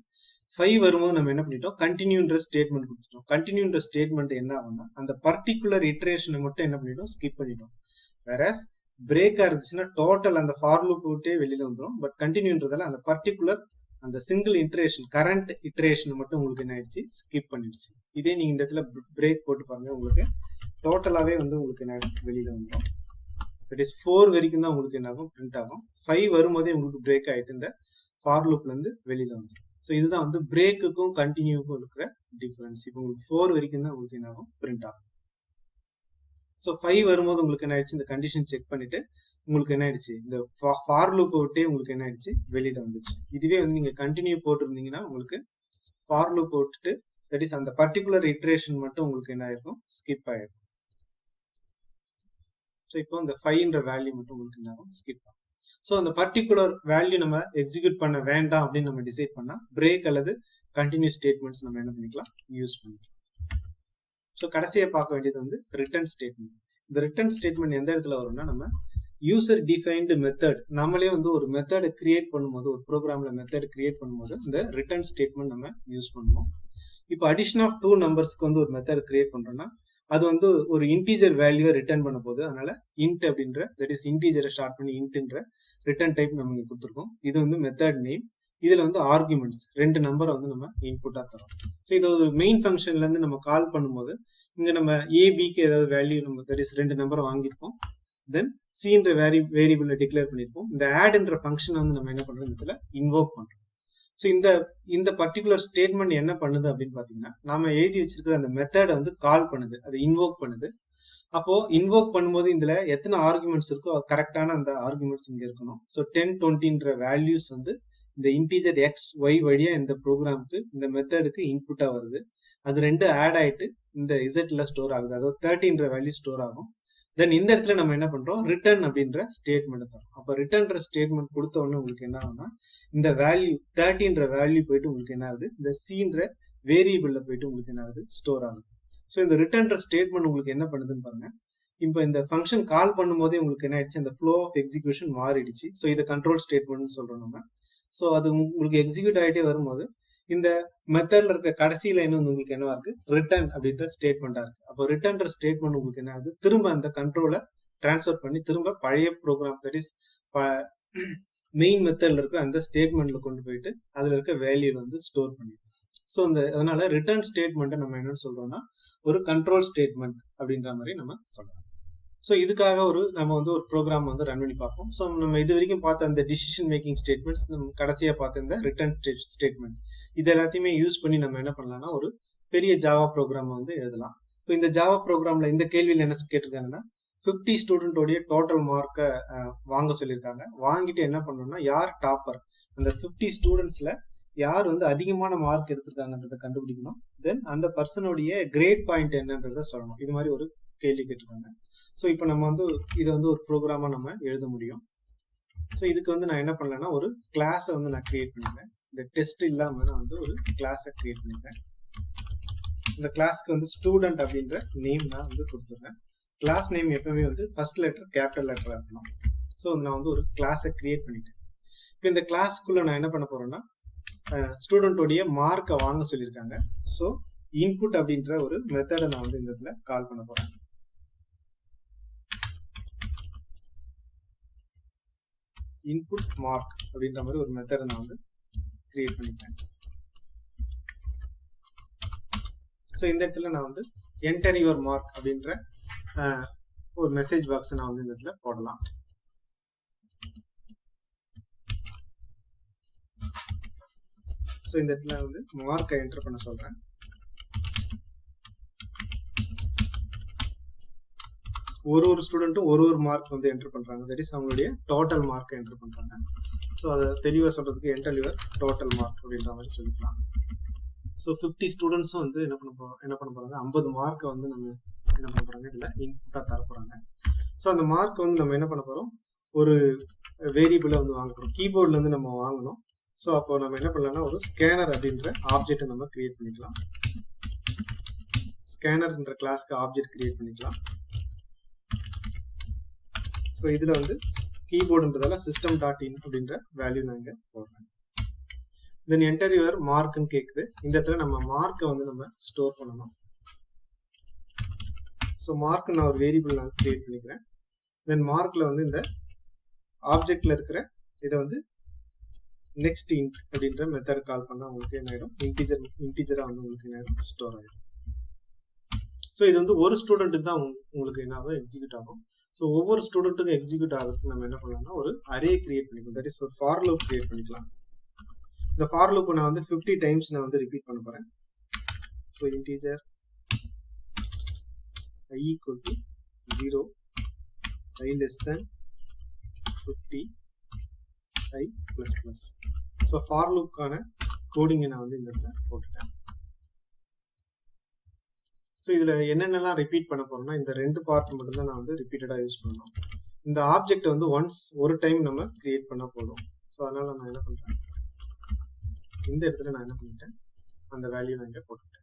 5 வரும்போது நம்ம என்ன பண்ணிட்டோம், கண்டினியூன்ற ஸ்டேட்மெண்ட் கொடுத்துட்டோம். கண்டினியூன்ற ஸ்டேட்மெண்ட் என்ன ஆகும்னா, அந்த பர்டிகுலர் இட்ரேஷனை மட்டும் என்ன பண்ணிட்டோம், ஸ்கிப் பண்ணிட்டோம். வேறஸ் பிரேக்கா இருந்துச்சுன்னா டோட்டல் அந்த ஃபார் லூப் விட்டே வெளியில வந்துடும். பட் கண்டினியூன்றதால அந்த பர்டிகுலர் அந்த சிங்கிள் இட்ரேஷன் கரண்ட் இட்ரேஷன் மட்டும் உங்களுக்கு என்ன ஆயிடுச்சு, ஸ்கிப் பண்ணிடுச்சு. இதே நீங்க இந்த இடத்துல பிரேக் போட்டு பாருங்க, உங்களுக்கு டோட்டலாவே வந்து உங்களுக்கு என்ன வெளியில வந்துடும். தட் இஸ் 4 வரைக்கும் தான் உங்களுக்கு என்ன ஆகும், பிரிண்ட் ஆகும். 5 வரும்போதே உங்களுக்கு பிரேக் ஆயிட்டு இந்த ஃபார் லூப்ல இருந்து வெளியில வந்துடும். ஸோ இதுதான் வந்து பிரேக்குக்கும் கண்டினியூக்கும் இருக்கிற டிஃபரன்ஸ். இப்போ உங்களுக்கு 4 வரைக்கும் தான் உங்களுக்கு என்ன ஆகும், பிரிண்ட் ஆகும். ஸோ 5 வரும்போது உங்களுக்கு என்ன ஆயிடுச்சு, இந்த கண்டிஷன் செக் பண்ணிட்டு உங்களுக்கு என்ன ஆயிடுச்சு, இந்த ஃபார் லூப்பை விட்டே உங்களுக்கு என்ன ஆயிடுச்சு, வெளியில வந்துச்சு. இதுவே வந்து நீங்க கண்டினியூ போட்டிருந்தீங்கன்னா உங்களுக்கு ஃபார் லூப் விட்டுட்டு தட் இஸ் அந்த பர்டிகுலர் இட்ரேஷன் மட்டும் உங்களுக்கு என்ன ஆயிருக்கும், ஸ்கிப் ஆயிருக்கும். ஸோ இப்போ இந்த 5ன்ற வேல்யூ மட்டும் உங்களுக்கு என்ன ஆகும், ஸ்கிப் ஆகும். ஸோ அந்த பர்டிகுலர் வேல்யூ நம்ம எக்ஸிக்யூட் பண்ண வேண்டாம் அப்படின்னு நம்ம டிசைட் பண்ணா பிரேக் அல்லது கண்டினியூஸ் ஸ்டேட்மெண்ட்ஸ் நம்ம என்ன பண்ணிக்கலாம், யூஸ் பண்ணிக்கலாம். ஸோ கடைசியா பார்க்க வேண்டியது வந்து ரிட்டர்ன் ஸ்டேட்மெண்ட். இந்த ரிட்டர்ன் ஸ்டேட்மெண்ட் எந்த இடத்துல வரும்னா, நம்ம யூசர் டிஃபைன்டு மெத்தட், நம்மளே வந்து ஒரு மெத்தடை கிரியேட் பண்ணும்போது, ஒரு ப்ரோக்ராம்ல மெத்தட் கிரியேட் பண்ணும்போது இந்த ரிட்டர்ன் ஸ்டேட்மெண்ட் நம்ம யூஸ் பண்ணுவோம். இப்போ அடிஷன் ஆஃப் 2 நம்பர்ஸ்க்கு வந்து ஒரு மெத்தட் கிரியேட் பண்றோம்னா, அது வந்து ஒரு இன்டீஜர் வேல்யூவை ரிட்டர்ன் பண்ண போகுது. அதனால இன்ட் அப்படின்ற தட் இஸ் இன்டீஜரை ஸ்டார்ட் பண்ணி இன்ட்ன்ற ரிட்டர்ன் டைப் நம்ம இங்க கொடுத்துருக்கோம். இது வந்து மெத்தட் நேம். இதுல வந்து ஆர்குமெண்ட்ஸ் 2 நம்பரை வந்து நம்ம இன்புட்டா தரோம். ஸோ இது ஒரு மெயின் ஃபங்க்ஷன்ல இருந்து நம்ம கால் பண்ணும்போது இங்க நம்ம ஏபிக்கு ஏதாவது வேல்யூ நம்ம தட் இஸ் 2 நம்பரை வாங்கியிருப்போம். தென் சின்ற வேரியபிளை டிக்ளேர் பண்ணியிருப்போம். இந்த ஆட்ன்ற ஃபங்க்ஷன் வந்து நம்ம என்ன பண்றோம், இதுல இன்வோக் பண்றோம். ஸோ இந்த பர்டிகுலர் ஸ்டேட்மெண்ட் என்ன பண்ணுது அப்படின்னு பாத்தீங்கன்னா, நாம எழுதி வச்சிருக்கிற அந்த மெத்தடை வந்து கால் பண்ணுது, அதை இன்வோக் பண்ணுது. அப்போ இன்வோக் பண்ணும்போது இதுல எத்தனை ஆர்குமெண்ட்ஸ் இருக்கோ கரெக்டான அந்த ஆர்குமெண்ட்ஸ் இங்க இருக்கணும். ஸோ 10, 20ன்ற வேல்யூஸ் வந்து இந்த இன்டீஜர் எக்ஸ் ஒய் வழியா இந்த ப்ரோக்ராமுக்கு இந்த மெத்தடுக்கு இன்புட்டா வருது. அது 2 ஆட் ஆயிட்டு இந்த இசட்ல ஸ்டோர் ஆகுது. அதாவது 30ன்ற வேல்யூ ஸ்டோர் ஆகும். தென் இந்த இடத்துல நம்ம என்ன பண்றோம், ரிட்டர்ன் அப்படின்ற ஸ்டேட்மெண்ட் தரோம். அப்போ ரிட்டர்ன்ற ஸ்டேட்மெண்ட் கொடுத்த உடனே உங்களுக்கு என்ன ஆகும்னா, இந்த வேல்யூ 30ன்ற வேல்யூ போயிட்டு உங்களுக்கு என்ன ஆகுது, இந்த சின்ற வேரியபிள்ல போயிட்டு உங்களுக்கு என்ன ஆகுது, ஸ்டோர் ஆகுது. ஸோ இந்த ரிட்டர்ன்ற ஸ்டேட்மெண்ட் உங்களுக்கு என்ன பண்ணுதுன்னு பாருங்க. இப்போ இந்த ஃபங்க்ஷன் கால் பண்ணும்போதே உங்களுக்கு என்ன ஆயிடுச்சு, இந்த ஃப்ளோ ஆஃப் எக்ஸிகியூஷன் மாறிடுச்சு. ஸோ இதை கண்ட்ரோல் ஸ்டேட்மெண்ட் சொல்றோம் நம்ம. ஸோ அது உங்களுக்கு எக்ஸிக்யூட் ஆகிட்டே வரும்போது இந்த மெத்தட்ல இருக்க கடைசி லைன் வந்து உங்களுக்கு என்னவா இருக்கு, ரிட்டர்ன் அப்படின்ற ஸ்டேட்மெண்டா இருக்கு. அப்போ ரிட்டர்ன்ற ஸ்டேட்மெண்ட் உங்களுக்கு என்ன ஆகுது, திரும்ப அந்த கண்ட்ரோலை டிரான்ஸ்ஃபர் பண்ணி திரும்ப பழைய ப்ரோக்ராம் தட் இஸ் மெயின் மெத்தட்ல இருக்க அந்த ஸ்டேட்மெண்ட்ல கொண்டு போயிட்டு அதுல இருக்க வேல்யூ வந்து ஸ்டோர் பண்ணிடும். ஸோ அதனால ரிட்டர்ன் ஸ்டேட்மெண்ட்டை நம்ம என்னன்னு சொல்றோம்னா ஒரு கண்ட்ரோல் ஸ்டேட்மெண்ட் அப்படின்ற மாதிரி நம்ம சொல்லலாம். ஸோ இதுக்காக நம்ம வந்து ஒரு ப்ரோக்ராம் வந்து ரன் பண்ணி பார்ப்போம். ஸோ நம்ம இது வரைக்கும் பார்த்த அந்த டிசிஷன் மேக்கிங் ஸ்டேட்மெண்ட்ஸ், நம்ம கடைசியாக பார்த்த இந்த ரிட்டர்ன் ஸ்டேட்மெண்ட், இது எல்லாத்தையுமே யூஸ் பண்ணி நம்ம என்ன பண்ணலாம்னா ஒரு பெரிய ஜாவா ப்ரோக்ராம் வந்து எழுதலாம். இப்போ இந்த ஜாவா ப்ரோக்ராம்ல இந்த கேள்வியில் என்ன கேட்டிருக்காங்கன்னா 50 ஸ்டூடெண்டோடைய டோட்டல் மார்க்கை வாங்க சொல்லியிருக்காங்க. வாங்கிட்டு என்ன பண்ணணும்னா யார் டாப்பர், அந்த 50 ஸ்டூடெண்ட்ஸ்ல யார் வந்து அதிகமான மார்க் எடுத்திருக்காங்கன்றதை கண்டுபிடிக்கணும். தென் அந்த பர்சனுடைய கிரேட் பாயிண்ட் என்னன்றதை சொல்லணும். இது மாதிரி ஒரு கேள்வி கேட்டிருக்காங்க. ஸோ இப்போ நம்ம வந்து இதை வந்து ஒரு ப்ரோக்ராமா நம்ம எழுத முடியும். ஸோ இதுக்கு வந்து நான் என்ன பண்ணலன்னா ஒரு கிளாஸை வந்து நான் கிரியேட் பண்ணிக்கிறேன். இந்த டெஸ்ட் இல்லாமல் நான் வந்து ஒரு கிளாஸை கிரியேட் பண்ணிக்கிறேன். இந்த கிளாஸ்க்கு வந்து ஸ்டூடெண்ட் அப்படின்ற நேம் நான் வந்து கொடுத்துட்றேன். கிளாஸ் நேம் எப்பவுமே வந்து ஃபர்ஸ்ட் லெட்டர் கேபிட்டல் லெட்டராக இருக்கணும். ஸோ நான் வந்து ஒரு கிளாஸை கிரியேட் பண்ணிட்டேன். இப்போ இந்த கிளாஸ்க்குள்ள நான் என்ன பண்ண போறேன்னா ஸ்டூடெண்டோடைய மார்க்கை வாங்க சொல்லியிருக்காங்க. ஸோ இன்புட் அப்படின்ற ஒரு மெத்தடை நான் வந்து இந்த இடத்துல கால் பண்ண போறேன். இன்புட் மார்க் அப்படின்ற மாதிரி ஒரு மெத்தடை நான் வந்து கிரியேட் பண்ணிட்டேன். ஸோ இந்த இடத்துல நான் வந்து என்டர் யுவர் மார்க் அப்படின்ற ஒரு மெசேஜ் பாக்ஸ் நான் வந்து இந்த இடத்துல போடலாம். ஸோ இந்த இடத்துல வந்து மார்க்கை என்டர் பண்ண சொல்றேன். ஒரு ஸ்டூடெண்ட்டும் ஒரு மார்க் வந்து என்டர் பண்றாங்க. தட் இஸ் அவங்களுடைய டோட்டல் மார்க்கை என்டர் பண்றாங்க. ஸோ அதை தெளிவாக சொல்றதுக்கு என்டர் யுவர் டோட்டல் மார்க் அப்படின்ற மாதிரி சொல்லிக்கலாம். ஸோ 50 ஸ்டூடெண்ட்ஸும் வந்து என்ன பண்ண போறாங்க 50 மார்க்கை வந்து நம்ம என்ன பண்ண போறாங்க இதுல இன்புட்டா தர போறாங்க. ஸோ அந்த மார்க் வந்து நம்ம என்ன பண்ண போறோம் ஒரு வேரியபிளை வந்து வாங்க போறோம். கீபோர்ட்ல இருந்து நம்ம வாங்கணும். ஸோ அப்போ நம்ம என்ன பண்ணலாம்னா ஒரு ஸ்கேனர் அப்படின்ற ஆப்ஜெக்டை நம்ம கிரியேட் பண்ணிக்கலாம். ஸ்கேனர்ன்ற கிளாஸ்க்கு ஆப்ஜெக்ட் கிரியேட் பண்ணிக்கலாம். ஸோ இதுல வந்து கீபோர்டுன்றதால system.in அப்படின்ற வேல்யூ நான் இங்க போடுறேன். தென் என்டர் யுவர் மார்க்னு கேக்குது. இந்த இடத்துல நம்ம மார்க்கை வந்து நம்ம ஸ்டோர் பண்ணணும். ஸோ மார்க் நான் ஒரு வேரியபிள் நான் கிரியேட் பண்ணிக்கிறேன். தென் மார்க்ல வந்து இந்த ஆப்ஜெக்ட்ல இருக்கிற இதை வந்து நெக்ஸ்ட் இன்ட் அப்படின்ற மெத்தட் கால் பண்ணா உங்களுக்கு என்ன ஆயிடும் இன்டிஜரா வந்து உங்களுக்கு என்ன ஆயிடும் ஸ்டோர் ஆயிடும். ஸோ இது வந்து ஒரு ஸ்டூடெண்ட்டுக்கு தான் உங்களுக்கு என்ன ஆகும் எக்ஸிக்யூட் ஆகும். ஸோ ஒவ்வொரு ஸ்டூடெண்ட்டுக்கும் எக்ஸிக்யூட் ஆகிறதுக்கு நம்ம என்ன பண்ணலாம்னா ஒரு அரே கிரியேட் பண்ணிக்கலாம். தட் இஸ் ஒரு ஃபார் லூப் கிரியேட் பண்ணிக்கலாம். இந்த ஃபார் லூப் நான் வந்து 50 டைம்ஸ் நான் வந்து ரிப்பீட் பண்ண போறேன். So integer I equal to 0, I less than 50, I plus plus. So for லூப்கான கோடிங்கை நான் வந்து இந்த இடத்துல போட்டுட்டேன். ஸோ இதுல என்னென்னலாம் ரிப்பீட் பண்ண போறோம்னா இந்த ரெண்டு பார்ட் மட்டும் தான் நான் வந்து ரிப்பீட்டடா யூஸ் பண்ணணும். இந்த ஆப்ஜெக்ட் வந்து ஒன்ஸ் ஒரு டைம் நம்ம கிரியேட் பண்ணா போதும். ஸோ அதனால நான் என்ன பண்றேன் இந்த இடத்துல நான் என்ன பண்ணிட்டேன் அந்த வேல்யூ நான் இங்க போட்டுட்டேன்.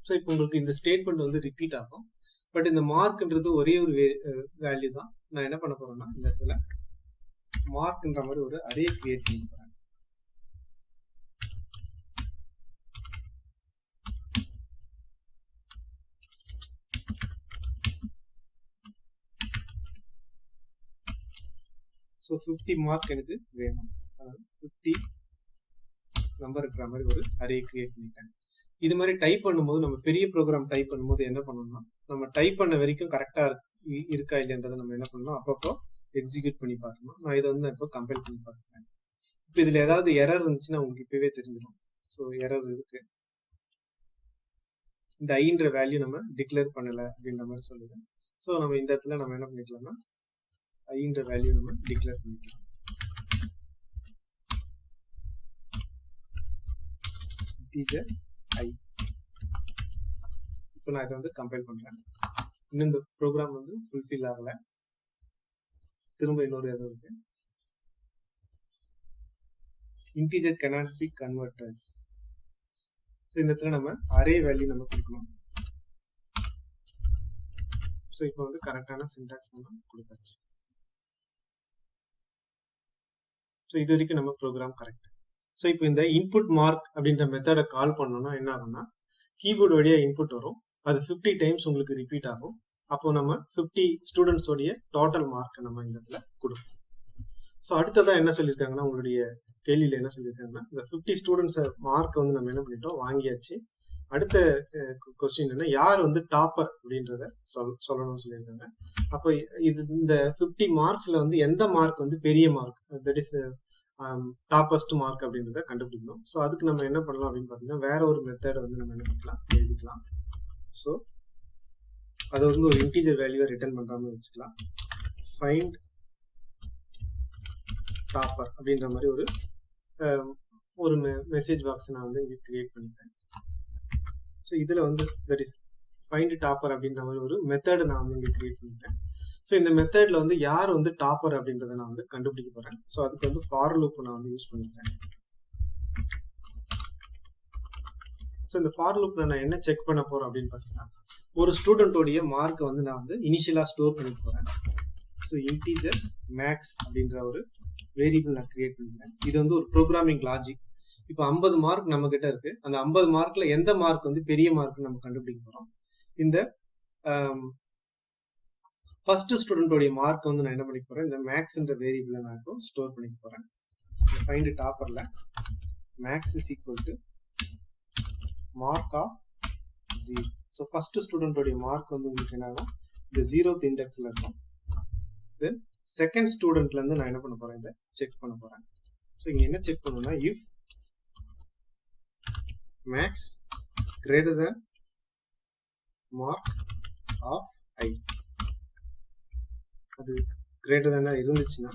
ஸோ இப்போ உங்களுக்கு இந்த ஸ்டேட்மெண்ட் வந்து ரிப்பீட் ஆகும். பட் இந்த மார்க்ன்றது ஒரே ஒரு வேல்யூ தான். நான் என்ன பண்ண போறேன்னா இந்த இடத்துல மார்க்ன்ற மாதிரி ஒரு அரே கிரியேட் பண்ண போறேன். ஸோ 50 மார்க் எனக்கு வேணும். அதாவது 50 நம்பர் இருக்கிற மாதிரி ஒரு அரே கிரியேட் பண்ணிட்டேன். இது மாதிரி டைப் பண்ணும்போது நம்ம பெரிய ப்ரோக்ராம் டைப் பண்ணும்போது என்ன பண்ணணும்னா நம்ம டைப் பண்ண வரைக்கும் கரெக்டா இருக்கா இல்லைன்றதை நம்ம என்ன பண்ணணும் அப்பப்போ எக்ஸிக்யூட் பண்ணி பார்க்கணும். நான் இதை வந்து இப்போ கம்பைல் பண்ணி பார்க்குறேன். இப்போ இதுல ஏதாவது எரர் இருந்துச்சுன்னா உங்களுக்கு இப்பவே தெரிஞ்சிடும். ஸோ எரர் இருக்கு, இந்த ஐன்ற வேல்யூ நம்ம டிக்ளேர் பண்ணல அப்படின்ற மாதிரி சொல்லுது. ஸோ நம்ம இந்த இடத்துல நம்ம என்ன பண்ணிக்கலாம்னா ஐன்ற வேல்யூ நம்ம டிக்ளேர் பண்ணிக்கலாம். இன்டிஜர் ஐ. இப்போ நான் இதை வந்து கம்பைல் பண்றேன். இன்னும் இந்த ப்ரோக்ராம் வந்து ஃபுல்ஃபில் ஆகல. திரும்ப இன்னொரு எரர் இருக்கு. Integer cannot be converted. So இந்த இடத்துல நம்ம அரே வேல்யூ நம்ம கொடுக்கணும். ஸோ இப்போ வந்து கரெக்டான சின்டாக்ஸ் நம்ம கொடுத்தாச்சு. ஸோ இது வரைக்கும் நம்ம ப்ரோக்ராம் கரெக்ட். ஸோ இப்போ இந்த இன்புட் மார்க் அப்படின்ற மெத்தடை கால் பண்ணோம்னா என்ன ஆகும்னா கீபோர்டு வழியா இன்புட் வரும். அது 50 டைம்ஸ் உங்களுக்கு ரிப்பீட் ஆகும். அப்போ நம்ம 50 ஸ்டூடெண்ட்ஸோடைய டோட்டல் மார்க்கை நம்ம இந்த இடத்துல கொடுப்போம். ஸோ அடுத்ததான் என்ன சொல்லியிருக்காங்கன்னா உங்களுடைய கேள்வியில என்ன சொல்லியிருக்காங்கன்னா இந்த 50 ஸ்டூடெண்ட்ஸ் மார்க் வந்து நம்ம என்ன பண்ணிட்டோம் வாங்கியாச்சு. அடுத்த கொஸ்டின் என்ன, யார் வந்து டாப்பர் அப்படின்றத சொல்லணும்னு சொல்லியிருக்காங்க. அப்போ இந்த 50 மார்க்ஸ்ல வந்து எந்த மார்க் வந்து பெரிய mark, that is toppest mark அப்படின்றத கண்டுபிடிக்கணும். ஸோ அதுக்கு நம்ம என்ன பண்ணலாம் அப்படின்னு பார்த்தீங்கன்னா, வேற ஒரு மெத்தடை வந்து நம்ம என்ன பண்ணிக்கலாம், எழுதிக்கலாம். ஸோ அதை வந்து ஒரு இன்டீஜர் வேல்யூவை ரிட்டர்ன் பண்றாம வச்சுக்கலாம். ஃபைண்ட் டாப்பர் அப்படின்ற மாதிரி ஒரு மெசேஜ் பாக்ஸ் நான் வந்து இங்கே கிரியேட் பண்ணிக்கிறேன். ஸோ இதில் வந்து தட் இஸ் ஃபைண்ட் டாப்பர் அப்படின்ற மாதிரி ஒரு மெத்தட் நான் வந்து இங்கே கிரியேட் பண்ணிக்கிறேன். ஸோ இந்த மெத்தட்ல வந்து யார் வந்து டாப்பர் அப்படின்றத நான் வந்து கண்டுபிடிக்க போறேன். ஸோ அதுக்கு வந்து ஃபார் லூப் நான் வந்து யூஸ் பண்ணிக்கிறேன். ஸோ இந்த ஃபார் லூப்ல நான் என்ன செக் பண்ண போறேன் அப்படின்னு பார்த்தீங்கன்னா, ஒரு ஸ்டூடெண்டோடைய மார்க்கை வந்து நான் வந்து இனிஷியலா ஸ்டோர் பண்ணி போறேன். ஸோ இன்டீஜர் மேக்ஸ் அப்படின்ற ஒரு வேரியபிள் நான் கிரியேட் பண்ணிக்கிறேன். இது வந்து ஒரு ப்ரோக்ராமிங் லாஜிக். இப்போ 50 மார்க் நம்ம கிட்ட இருக்கு. அந்த 50 மார்க்ல எந்த மார்க் வந்து பெரிய மார்க் நம்ம கண்டுபிடிக்க போறோம். இந்த ஃபர்ஸ்ட் ஸ்டூடெண்டோடைய மார்க் வந்து நான் என்ன பண்ணிக்க போறேன், இந்த மேக்ஸ்ன்ற வேரியபிளை நான் இப்போ ஸ்டோர் பண்ணிக்க போறேன். ஃபைண்ட் டாப்பர்ல max is equal to mark of 0. So first ஸ்டூடெண்டோடைய மார்க் வந்து உங்களுக்கு என்ன ஆகும், இந்த 0th இண்டெக்ஸ்ல இருக்கும். தென் செகண்ட் ஸ்டூடெண்ட்ல இருந்து நான் என்ன பண்ண போறேன், இதை செக் பண்ண போறேன். ஸோ இங்க என்ன செக் பண்ணணும்னா, if max greater than mark of I, அது கிரேட்டர் than இருந்துச்சுன்னா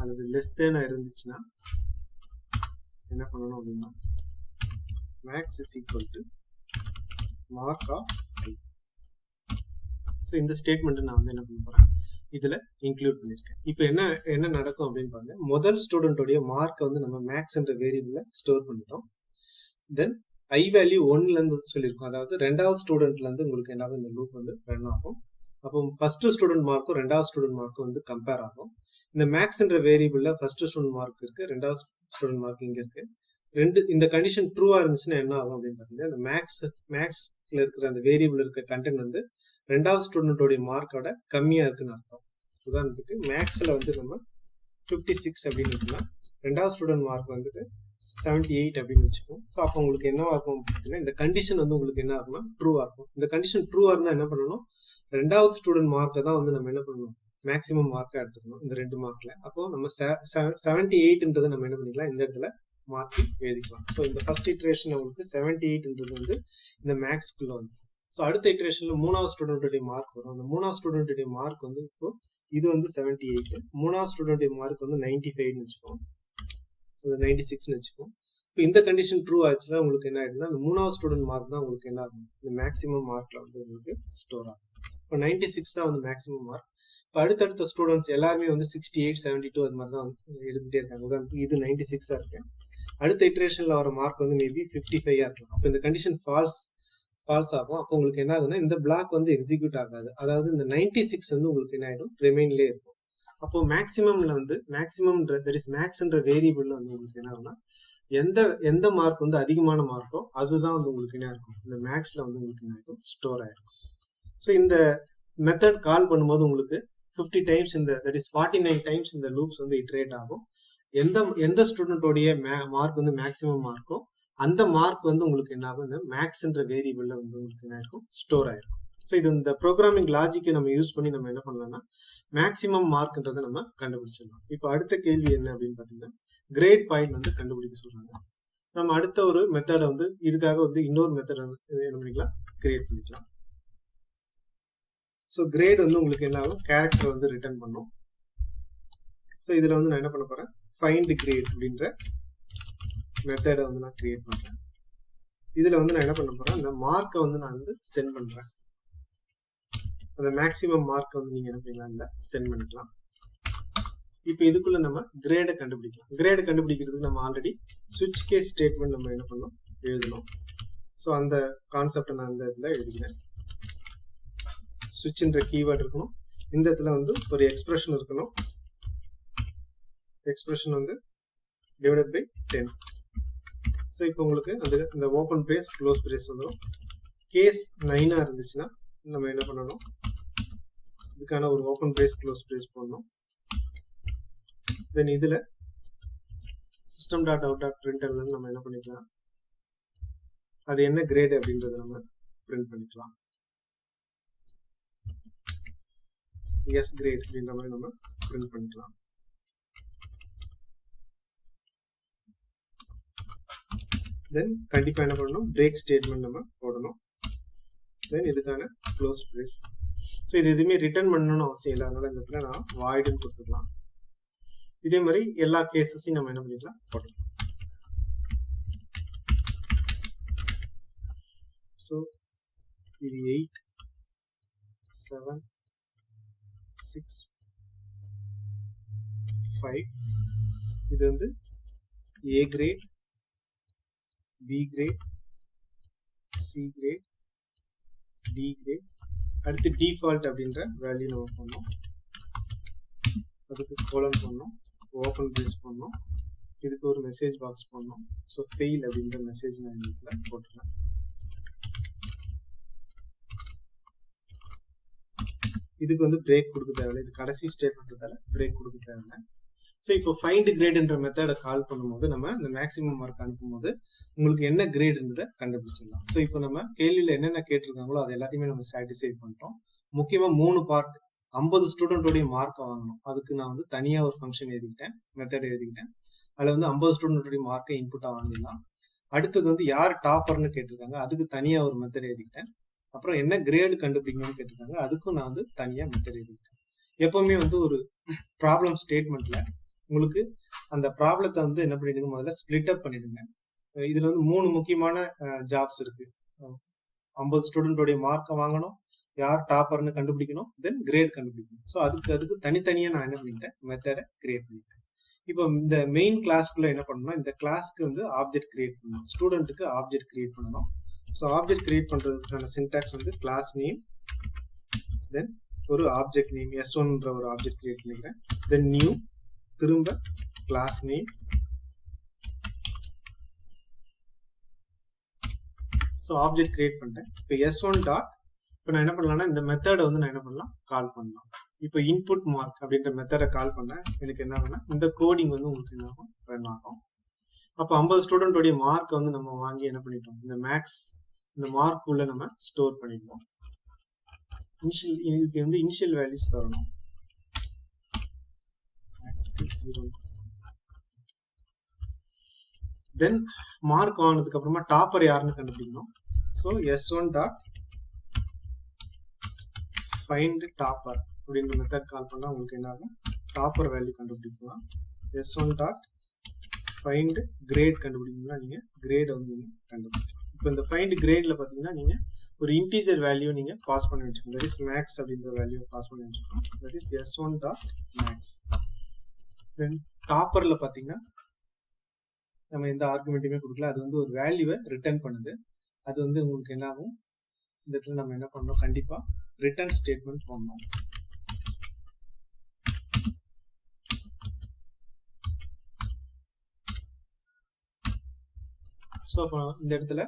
அல்லது லெஸ் than இருந்துச்சுன்னா என்ன பண்ணணும் அப்படின்னா, max is equal to mark of I. So இந்த ஸ்டேட்மெண்ட் நான் வந்து என்ன பண்ண போறேன், இதுல இன்க்ளூட் பண்ணிருக்கேன். இப்போ என்ன நடக்கும் அப்படின்னு பாருங்க, முதல் ஸ்டூடெண்டோடைய மார்க்கை வந்து நம்ம மேக்ஸ் என்ற வேரியபிள்ல ஸ்டோர் பண்ணிட்டோம். தென் I வேல்யூ 1ல இருந்து சொல்லியிருக்கோம். அதாவது ரெண்டாவது ஸ்டூடெண்ட்ல இருந்து உங்களுக்கு என்ன இந்த லூப் வந்து ரன் ஆகும். அப்போ ஃபர்ஸ்ட் ஸ்டூடெண்ட் மார்க்கும் ரெண்டாவது ஸ்டூடெண்ட் மார்க்கும் வந்து கம்பேர் ஆகும். இந்த மேக்ஸ் என்ற வேரியபிள்ல ஃபர்ஸ்ட் ஸ்டூடெண்ட் மார்க் இருக்கு, ரெண்டாவது ஸ்டூடெண்ட் மார்க் இங்க இருக்கு. இந்த கண்டிஷன் ட்ரூவா இருந்துச்சுன்னா என்ன ஆகும் அப்படின்னு பாத்தீங்கன்னா, இந்த மேக்ஸ்ல இருக்கிற அந்த வேரியபிள் இருக்க கண்டென்ட் வந்து ரெண்டாவது ஸ்டூடெண்டோடைய மார்க்கோட கம்மியா இருக்குன்னு அர்த்தம். உதாரணத்துக்கு மேக்ஸ்ல வந்து நம்ம 56 அப்படின்னு இருக்குன்னா, ரெண்டாவது ஸ்டூடெண்ட் மார்க் வந்துட்டு 78 அப்படின்னு வச்சுப்போம். ஸோ அப்போ உங்களுக்கு என்னவா இருக்கும் அப்படின்னா, இந்த கண்டிஷன் வந்து உங்களுக்கு என்ன ஆகும்னா ட்ரூவா இருக்கும். இந்த கண்டிஷன் ட்ரூவா இருந்தா என்ன பண்ணணும், ரெண்டாவது ஸ்டூடெண்ட் மார்க்கை தான் வந்து நம்ம என்ன பண்ணணும், மேக்ஸிமம் மார்க்கா எடுத்துக்கணும் இந்த 2 மார்க்ல. அப்போ நம்ம 78ன்றதை நம்ம என்ன பண்ணிக்கலாம், இந்த இடத்துல மாற்றி எழுதிக்கலாம். ஸோ இந்த ஃபர்ஸ்ட் இட்ரேஷன் உங்களுக்கு 78ன்றது வந்து இந்த மேக்ஸ்க்குள்ள வந்து. ஸோ அடுத்த இட்ரேஷன்ல மூணாவது ஸ்டூடெண்டோடைய மார்க் வரும். அந்த மூணாவது ஸ்டூடெண்டோடைய மார்க் வந்து இப்போ இது வந்து 78, மூணாவது ஸ்டூடெண்டோடைய மார்க் வந்து 95ன்னு வச்சுக்கோம், 96ன்னு வச்சுக்கோம். இப்போ இந்த கண்டிஷன் ட்ரூ ஆச்சுன்னா உங்களுக்கு என்ன ஆயிடும்னா, அந்த மூணாவது ஸ்டூடெண்ட் மார்க் தான் உங்களுக்கு என்ன ஆகும், இந்த மேக்ஸிமம் மார்க்ல வந்து உங்களுக்கு ஸ்டோர் ஆகும். இப்போ 96 தான் வந்து மேக்ஸிமம் மார்க். இப்போ அடுத்தடுத்த ஸ்டூடெண்ட்ஸ் எல்லாருமே வந்து 68, 72 அது மாதிரி தான் இருந்துட்டே இருக்காங்க. உதாரணத்துக்கு இது 96ஆ இருக்கு. அடுத்த இட்ரேஷன்ல வர மார்க் வந்து மேபி 55ஆ இருக்கலாம். அப்போ இந்த கண்டிஷன் ஃபால்ஸ் ஆகும். அப்போ உங்களுக்கு என்ன ஆகுதுன்னா, இந்த பிளாக் வந்து எக்ஸிக்யூட் ஆகாது. அதாவது இந்த 96 வந்து உங்களுக்கு என்ன ஆயிடும், ரிமைன்லேயே இருக்கும். அப்போ மேக்ஸிமம்ல வந்து தட் இஸ் மேக்ஸ்ன்ற வேரியபிள்ல வந்து உங்களுக்கு என்ன ஆகும்னா, எந்த மார்க் வந்து அதிகமான மார்க்கோ அதுதான் வந்து உங்களுக்கு என்ன இருக்கும், இந்த மேக்ஸ்ல வந்து உங்களுக்கு என்ன இருக்கும், ஸ்டோர் ஆயிருக்கும். ஸோ இந்த மெத்தட் கால் பண்ணும்போது உங்களுக்கு 50 டைம்ஸ் தட் இஸ் 49 டைம்ஸ் இந்த லூப்ஸ் வந்து இட்ரேட் ஆகும். எந்த ஸ்டூடெண்டோடைய மார்க் வந்து மேக்ஸிமம் மார்க்கோ அந்த மார்க் வந்து உங்களுக்கு என்ன ஆகும், இந்த மேக்ஸ்ன்ற வேரியபிள்ல வந்து உங்களுக்கு என்ன இருக்கும், ஸ்டோர் ஆயிருக்கும். ஸோ இது இந்த ப்ரோக்ராமிங் லாஜிக்கை நம்ம யூஸ் பண்ணி நம்ம என்ன பண்ணலாம்னா, மேக்ஸிமம் மார்க்ன்றதை நம்ம கண்டுபிடிச்சிடலாம். இப்போ அடுத்த கேள்வி என்ன அப்படின்னு பார்த்தீங்கன்னா, கிரேட் பாயிண்ட் வந்து கண்டுபிடிக்க சொல்றாங்க. நம்ம அடுத்த ஒரு மெத்தடை வந்து இதுக்காக வந்து இன்னொரு மெத்தடை என்ன பண்ணிக்கலாம், கிரியேட் பண்ணிக்கலாம். ஸோ கிரேட் வந்து உங்களுக்கு என்ன ஆகும், கேரக்டர் வந்து ரிட்டர்ன் பண்ணும். ஸோ இதுல வந்து நான் என்ன பண்ண போறேன், ஃபைண்ட் கிரேட் அப்படின்ற மெத்தடை வந்து நான் கிரியேட் பண்றேன். இதுல வந்து நான் என்ன பண்ண போறேன், இந்த மார்க்கை வந்து நான் வந்து சென்ட் பண்றேன். அந்த மேக்ஸிமம் மார்க் வந்து நீங்க என்ன பண்ணலாம், இல்ல சென்ட் பண்ணிக்கலாம். இப்போ இதுக்குள்ள நம்ம கிரேடை கண்டுபிடிக்கலாம். கிரேடை கண்டுபிடிக்கிறதுக்கு நம்ம ஆல்ரெடி ஸ்விட்ச் கேஸ் ஸ்டேட்மெண்ட் நம்ம என்ன பண்ணோம், எழுதணும். ஸோ அந்த கான்செப்டை நான் இந்த இடத்துல எழுதிக்கிறேன். ஸ்விட்ச்ன்ற கீவேர்ட் இருக்கணும். இந்த இடத்துல வந்து ஒரு எக்ஸ்பிரஷன் இருக்கணும். எக்ஸ்பிரஷன் வந்து டிவைடட் பை 10. ஸோ இப்போ உங்களுக்கு அந்த ஓப்பன் பிரேஸ் க்ளோஸ் பிரேஸ் வந்துடும். கேஸ் 9ஆ இருந்துச்சுன்னா நம்ம என்ன பண்ணணும், இதுக்கான ஒரு ஓப்பன் பிரேஸ் க்ளோஸ் பிரேஸ் பண்ணணும். தென் இதுல system.out.println நம்ம என்ன பண்ணிக்கலாம், அது என்ன கிரேட் அப்படின்றத நம்ம பிரிண்ட் பண்ணிக்கலாம். எஸ் கிரேட் அப்படின்ற மாதிரி நம்ம பிரிண்ட் பண்ணிக்கலாம். தென் கண்டிப்பா என்ன பண்ணணும், பிரேக் ஸ்டேட்மெண்ட் நம்ம போடணும். தென் இதுக்கான க்ளோஸ் பிரேக். ஸோ இது எதுவுமே ரிட்டர்ன் பண்ணணும்னு அவசியம் இல்லை, அதனால இந்த இடத்துல நான் வாய்டுன்னு கொடுத்துக்கலாம். இதே மாதிரி எல்லா கேசஸையும் நம்ம என்ன பண்ணிக்கலாம் போடலாம். ஸோ இது 8 7 6 5 இது வந்து A grade, B grade, C grade, D grade. அடுத்து டிஃபால்ட் அப்படின்ற வேல்யூ நம்ம பண்ணோம், அதுக்கு கோலன் பண்ணோம், ஓப்பன் பிரேஸ் பண்ணோம், இதுக்கு ஒரு மெசேஜ் பாக்ஸ் பண்ணோம். ஸோ ஃபெயில் அப்படின்ற மெசேஜ் நான் இந்த இடத்துல போட்டுறேன். இதுக்கு வந்து பிரேக் கொடுக்க தேவையில்லை, இது கடைசி ஸ்டேட்மெண்ட்றதால பிரேக் கொடுக்க தேவையில்லை. ஸோ இப்போ ஃபைண்ட் கிரேட்ன்ற மெத்தடை கால் பண்ணும்போது நம்ம இந்த மேக்ஸிமம் மார்க் அனுப்பும்போது உங்களுக்கு என்ன கிரேட்ன்றதை கண்டுபிடிச்சிடலாம். ஸோ இப்போ நம்ம கேள்வியில் என்னென்ன கேட்டிருக்காங்களோ அது எல்லாத்தையுமே நம்ம சாட்டிஸ்ஃபை பண்ணிட்டோம். முக்கியமாக 3 பார்ட் 50 ஸ்டூடெண்டோடைய மார்க்கை வாங்கணும். அதுக்கு நான் வந்து தனியாக ஒரு ஃபங்க்ஷன் எழுதிக்கிட்டேன், மெத்தட் எழுதிக்கிட்டேன். அதில் வந்து 50 ஸ்டூடெண்டோடைய மார்க்கை இன்புட்டாக வாங்கிடலாம். அடுத்தது வந்து யார் டாப்பர்னு கேட்டிருக்காங்க, அதுக்கு தனியாக ஒரு மெத்தட் எழுதிக்கிட்டேன். அப்புறம் என்ன கிரேடு கண்டுபிடிக்கணும்னு கேட்டிருக்காங்க, அதுக்கும் நான் வந்து தனியாக மெத்தட் எழுதிக்கிட்டேன். எப்பவுமே வந்து ஒரு ப்ராப்ளம் ஸ்டேட்மெண்ட்ல உங்களுக்கு அந்த ப்ராப்ளத்தை வந்து என்ன பண்ணிடுங்க, முதல்ல ஸ்பிளிட் அப் பண்ணிடுங்க. இதுல வந்து 3 முக்கியமான ஜாப்ஸ் இருக்கு. 50 ஸ்டூடெண்டோடைய மார்க்கை வாங்கணும், யார் டாப்பர்னு கண்டுபிடிக்கணும், தென் கிரேட் கண்டுபிடிக்கணும். ஸோ அதுக்கு தனித்தனியா நான் என்ன பண்ணிட்டேன், மெத்தடை கிரியேட் பண்ணிட்டேன். இப்போ இந்த மெயின் கிளாஸ்க்குள்ள என்ன பண்ணணும்னா, இந்த கிளாஸ்க்கு வந்து ஆப்ஜெக்ட் கிரியேட் பண்ணணும், ஸ்டூடெண்ட்டுக்கு ஆப்ஜெக்ட் கிரியேட் பண்ணணும். ஸோ ஆப்ஜெக்ட் கிரியேட் பண்றதுக்கான சின்டாக்ஸ் வந்து கிளாஸ் நேம், தென் ஒரு ஆப்ஜெக்ட் நேம் S1ன்ற ஒரு ஆப்ஜெக்ட் கிரியேட் பண்ணிக்கிறேன், தென் நியூ, திரும்ப class name. So object create பண்ணிட்டேன். இப்போ S1 டாட், இப்போ நான் என்ன பண்ணலாம்னா இந்த மெத்தடை வந்து நான் என்ன பண்ணலாம், கால் பண்ணலாம். இப்போ இன்புட் மார்க் அப்படின்ற மெத்தடை கால் பண்ண எனக்கு என்ன ஆகும்னா இந்த கோடிங் வந்து உங்களுக்கு என்ன ஆகும், ரன் ஆகும். அப்போ 50 ஸ்டூடெண்டோடைய மார்க்கை வந்து நம்ம வாங்கி என்ன பண்ணிட்டோம், இந்த மேக்ஸ் இந்த மார்க் உள்ள நம்ம ஸ்டோர் பண்ணிடுவோம். இதுக்கு வந்து இனிஷியல் வேல்யூஸ் தரணும். தென் மார்க் ஆனதுக்கு அப்புறமா டாப்பர் யாருன்னு கண்டுபிடிக்கணும். So S1 dot find topper அப்படின்ற மெத்தட் கால் பண்ணா உங்களுக்கு என்ன ஆகும், டாப்பர் வேல்யூ கண்டுபிடிக்கலாம். S1 டாட் ஃபைண்ட் கிரேட் கண்டுபிடிக்கணும்னா நீங்க கிரேட் வந்து நீங்க கண்டுபிடிக்கலாம். இப்போ இந்த ஃபைண்ட் கிரேட்ல பாத்தீங்கன்னா நீங்க ஒரு இன்டீஜர் வேல்யூ நீங்க பாஸ் பண்ணி வச்சிருக்கோம், தட் இஸ் மேக்ஸ் அப்படின்ற வேல்யூ பாஸ் பண்ணி வச்சிருக்கோம், that is S1 dot max. Then டாப்பர்ல பாத்தீங்கன்னா நம்ம எந்த ஆர்குமெண்ட்டுமே கொடுக்கல, அது வந்து ஒரு வேல்யூவை ரிட்டர்ன் பண்ணுது. அது வந்து உங்களுக்கு என்ன ஆகும், இந்த இடத்துல நம்ம என்ன பண்ணோம், கண்டிப்பா ரிட்டர்ன் ஸ்டேட்மெண்ட் பண்ணணும். ஸோ அப்போ இந்த இடத்துல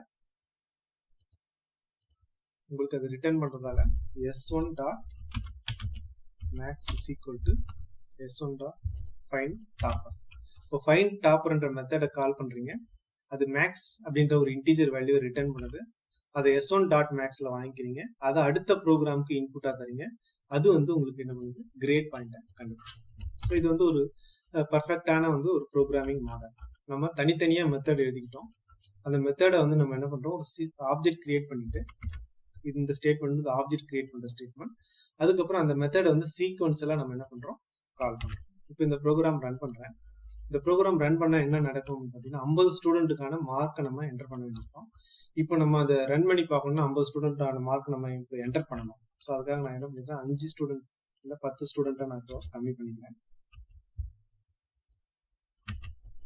உங்களுக்கு அது ரிட்டர்ன் பண்றதால S1 dot max is equal to S1 dot find topper. இப்போ ஃபைண்ட் டாப்பர்ன்ற மெத்தடை கால் பண்றீங்க, அது மேக்ஸ் அப்படின்ற ஒரு இன்டீஜர் வேல்யூ ரிட்டர்ன் பண்ணுது. அதை S1 டாட் மேக்ஸ்ல வாங்கிக்கிறீங்க, அதை அடுத்த ப்ரோக்ராமுக்கு இன்புட்டா தரீங்க. அது வந்து உங்களுக்கு என்ன பண்ணுது, கிரேட் பாயிண்டை கண்டுபிடிக்கும். ஸோ இது வந்து ஒரு பர்ஃபெக்டான வந்து ஒரு ப்ரோக்ராமிங் மாடல். நம்ம தனித்தனியா மெத்தட் எழுதிக்கிட்டோம். அந்த மெத்தடை வந்து நம்ம என்ன பண்றோம், ஒரு ஆப்ஜெக்ட் கிரியேட் பண்ணிட்டு, இந்த ஸ்டேட்மெண்ட் வந்து ஆப்ஜெக்ட் கிரியேட் பண்ற ஸ்டேட்மெண்ட். அதுக்கப்புறம் அந்த மெத்தடை வந்து சீக்வன்ஸ் எல்லாம் நம்ம என்ன பண்றோம், கால் பண்றோம். இப்போ இந்த ப்ரோக்ராம் ரன் பண்றேன். இந்த ப்ரோக்ராம் ரன் பண்ணா என்ன நடக்கும் பார்த்தீங்கன்னா 50 ஸ்டூடெண்ட்டுக்கான மார்க்கை நம்ம என்டர் பண்ண வேண்டியிருக்கோம். இப்போ நம்ம அதை ரன் பண்ணி பார்க்கணும்னா 50 ஸ்டூடெண்ட்டான மார்க் நம்ம இப்போ என்டர் பண்ணணும். ஸோ அதுக்காக நான் என்ன பண்ணிக்கிறேன், 5 ஸ்டூடெண்ட் இல்லை 10 ஸ்டூடெண்ட்டை நான் இப்போ கம்மி பண்ணிக்கிறேன்.